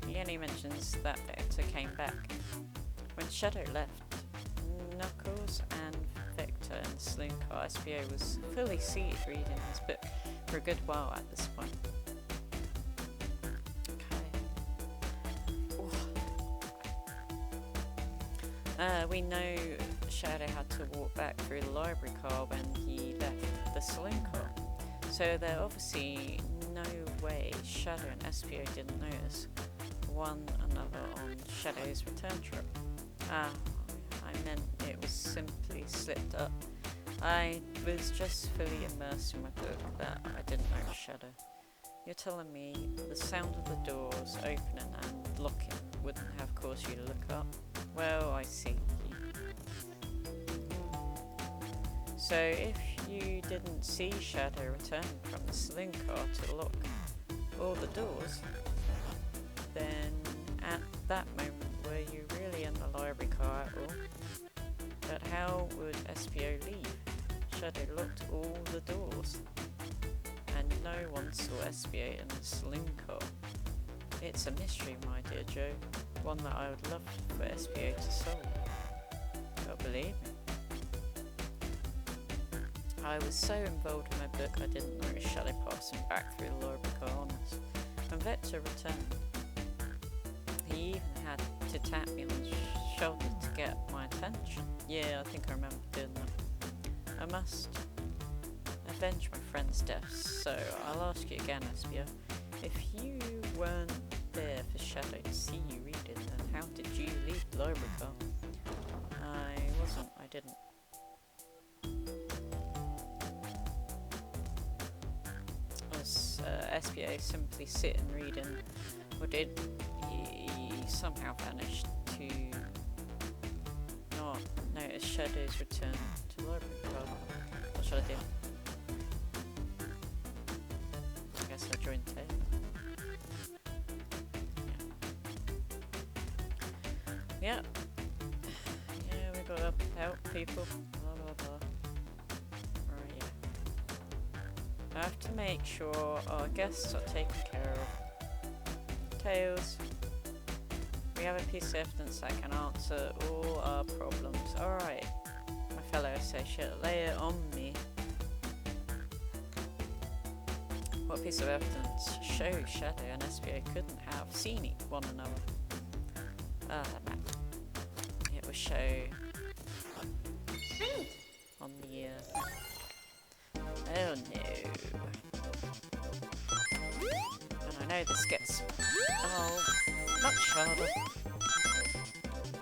He only mentions that Vector came back. When Shadow left, Knuckles and Vector in the saloon car, SBO was fully seated reading his book for a good while at this point. Okay. We know Shadow had to walk back through the library car when he left the saloon car. So there obviously no way Shadow and SBO didn't notice one another on Shadow's return trip. I meant it was simply slipped up. I was just fully immersed in my book that I didn't notice Shadow. You're telling me the sound of the doors opening and locking wouldn't have caused you to look up? Well, I see. He So if you didn't see Shadow return from the saloon car to lock all the doors, then at that moment were you really in the library car at all? But how would SPO leave? Shadow locked all the doors, and no one saw SPO in the saloon car. It's a mystery, my dear Joe, one that I would love for SPO to solve. But believe me, I was so involved in my book I didn't notice Shadow passing back through the library car on us. When Vector returned, he even had to tap me on the shoulder to get my attention. Yeah, I think I remember doing that. I must avenge my friend's death, so I'll ask you again, SPO. If you weren't there for Shadow to see you reading, then how did you leave the library car? I wasn't, I didn't. Was SPO simply sitting reading, or did he somehow manage to not notice Shadow's return to the library car? What should I do? I guess I joined Tail. Yeah. Yeah, we gotta help people. Blah blah blah. Right, yeah. I have to make sure our guests are taken care of. Tails. We have a piece of evidence that can answer all our problems. Alright. My fellow associate, lay it on me. What piece of evidence shows Shadow and SPO couldn't have seen one another? Ah, that map. It will show on the oh no. And I know this gets much harder.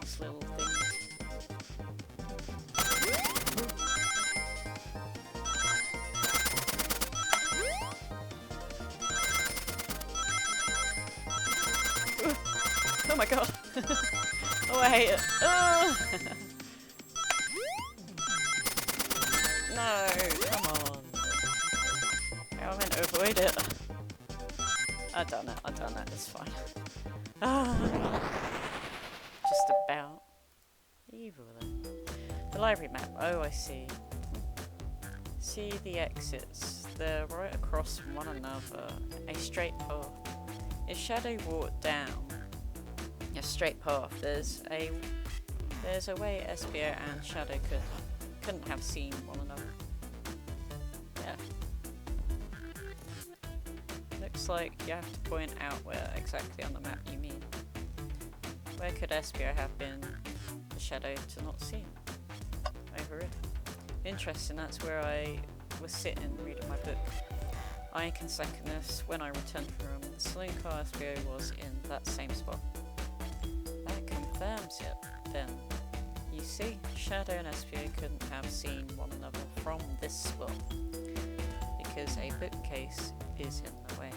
These little things. Oh my god. Oh, I hate it. Oh. No, come on. How am I meant to avoid it? I've done it, it's fine. Just about. Evil though. The library map, oh I see. See the exits, they're right across from one another, a straight path. If Shadow walked down a straight path, there's a way SPO and Shadow couldn't have seen one another. Yeah. Looks like you have to point out where exactly on the map you mean. Where could SPO have been for Shadow to not see him? Over it. Interesting, that's where I was sitting reading my book. I can second this. When I returned from the saloon car, SPO was in that same spot. That confirms it, then. You see, Shadow and SPO couldn't have seen one another from this spot, because a bookcase is in the way.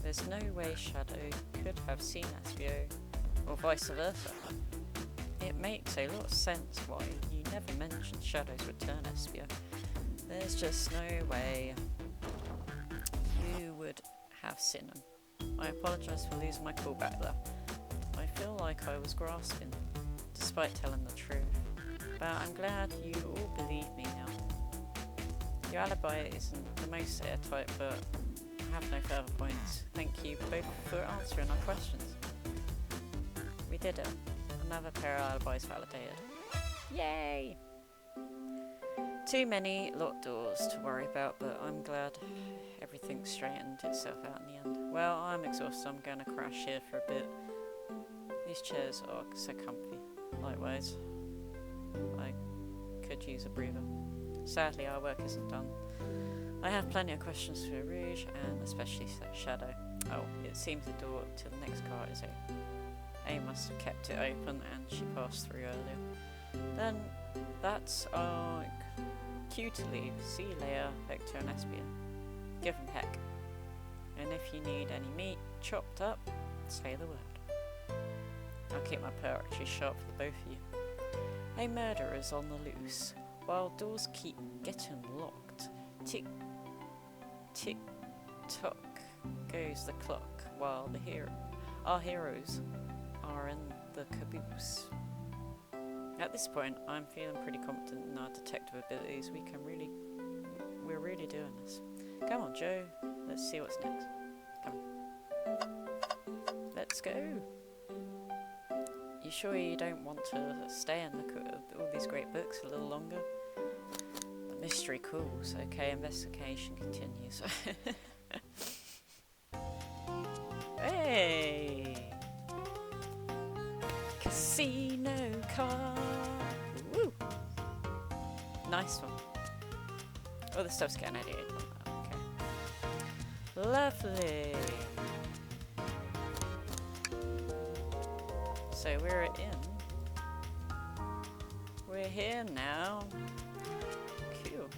There's no way Shadow could have seen SPO, or vice versa. It makes a lot of sense why you never mentioned Shadow's return, SPO. There's just no way you would have seen him. I apologise for losing my cool back there. I feel like I was grasping, despite telling the truth. But I'm glad you all believe me now. Your alibi isn't the most airtight, but I have no further points. Thank you both for answering our questions. We did it. Another pair of alibis validated. Yay! Too many locked doors to worry about, but I'm glad everything straightened itself out in the end. Well, I'm exhausted. I'm going to crash here for a bit. These chairs are so comfy. Likewise, I could use a breather. Sadly, our work isn't done. I have plenty of questions for Rouge, and especially Shadow. Oh, it seems the door to the next car is open. A must have kept it open, and she passed through earlier. Then, that's our cue to leave. See you later, Vector and SPO. Give them heck. And if you need any meat chopped up, say the word. I'll keep my poetry sharp for the both of you. A murderer's on the loose. while doors keep getting locked. Tick, tick, tock goes the clock while our heroes are in the caboose. At this point, I'm feeling pretty confident in our detective abilities. We're really doing this. Come on, Joe. Let's see what's next. Come on. Let's go. You sure you don't want to stay and look at all these great books a little longer? The mystery calls. Okay, investigation continues. Hey! Casino car! Woo! Nice one. Oh, the stuff's getting edited. Okay. Lovely! So we're here now. Cool.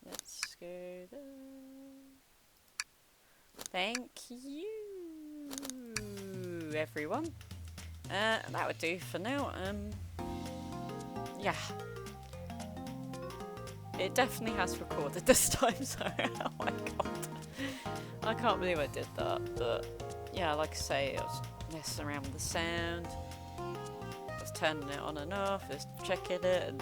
Let's go there. Thank you, everyone. That would do for now. Yeah. It definitely has recorded this time, so oh my god. I can't believe I did that, but yeah, like I say, I was messing around with the sound. I was turning it on and off, I was checking it, and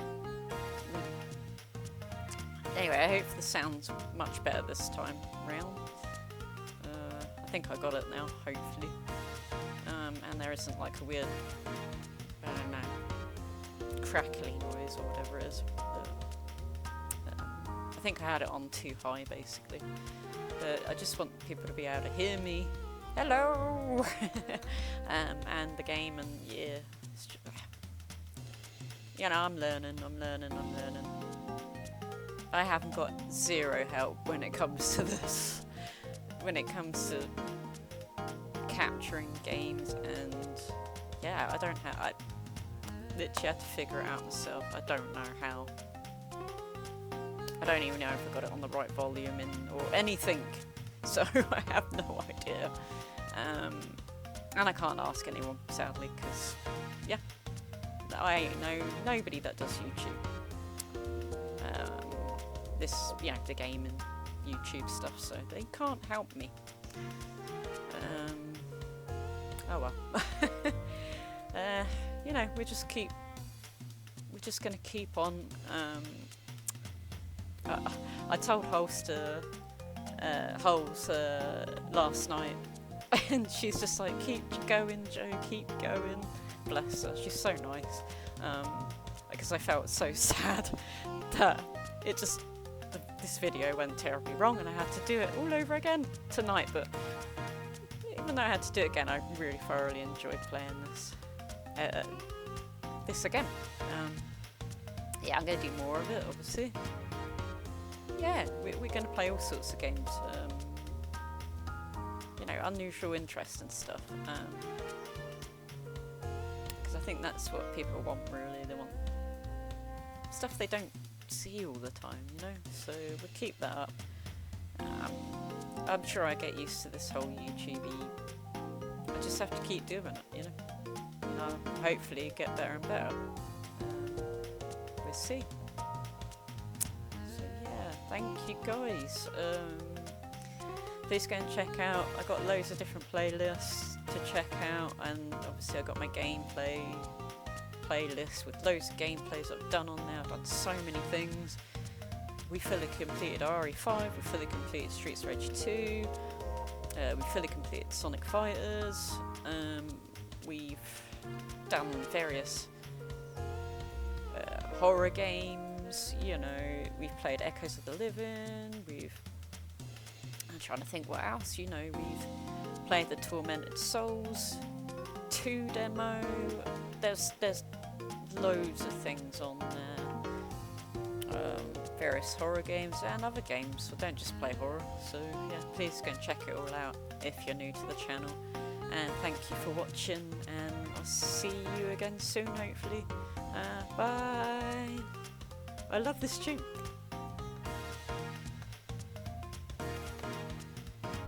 anyway, I hope the sound's much better this time round. I think I got it now, hopefully. And there isn't like a weird, I don't know, crackly noise or whatever it is. I think I had it on too high, basically. But I just want people to be able to hear me. Hello! And the game, and yeah. You know, I'm learning. I haven't got zero help when it comes to this. When it comes to capturing games, and yeah, I literally had to figure it out myself. I don't know how. I don't even know if I got it on the right volume or anything, so I have no idea. And I can't ask anyone, sadly, because yeah, I ain't know nobody that does YouTube. The game and YouTube stuff, so they can't help me. Oh well. You know, we're just gonna keep on. I told Holes last night, and she's just like, keep going, Joe, keep going. Bless her, she's so nice. Because I felt so sad that this video went terribly wrong, and I had to do it all over again tonight. But even though I had to do it again, I really thoroughly enjoyed playing this again. Yeah, I'm going to do more of it, obviously. Yeah, we're going to play all sorts of games. You know, unusual interest and stuff. Because I think that's what people want, really. They want stuff they don't see all the time, you know? So we'll keep that up. I'm sure I get used to this whole YouTube-y. I just have to keep doing it, you know? And I'll hopefully get better and better. We'll see. So yeah, thank you guys. Please go and check out, I got loads of different playlists to check out, and obviously I got my gameplay playlist with loads of gameplays I've done on there. I've done so many things. We fully completed RE5, we fully completed Streets of Rage 2, we fully completed Sonic Fighters, we've done various horror games, you know, we've played Echoes of the Living, I'm trying to think what else, you know, we've played the Tormented Souls 2 demo, there's loads of things on there, various horror games and other games, so don't just play horror, so yeah, please go and check it all out if you're new to the channel, and thank you for watching, and I'll see you again soon, hopefully. Bye! I love this tune.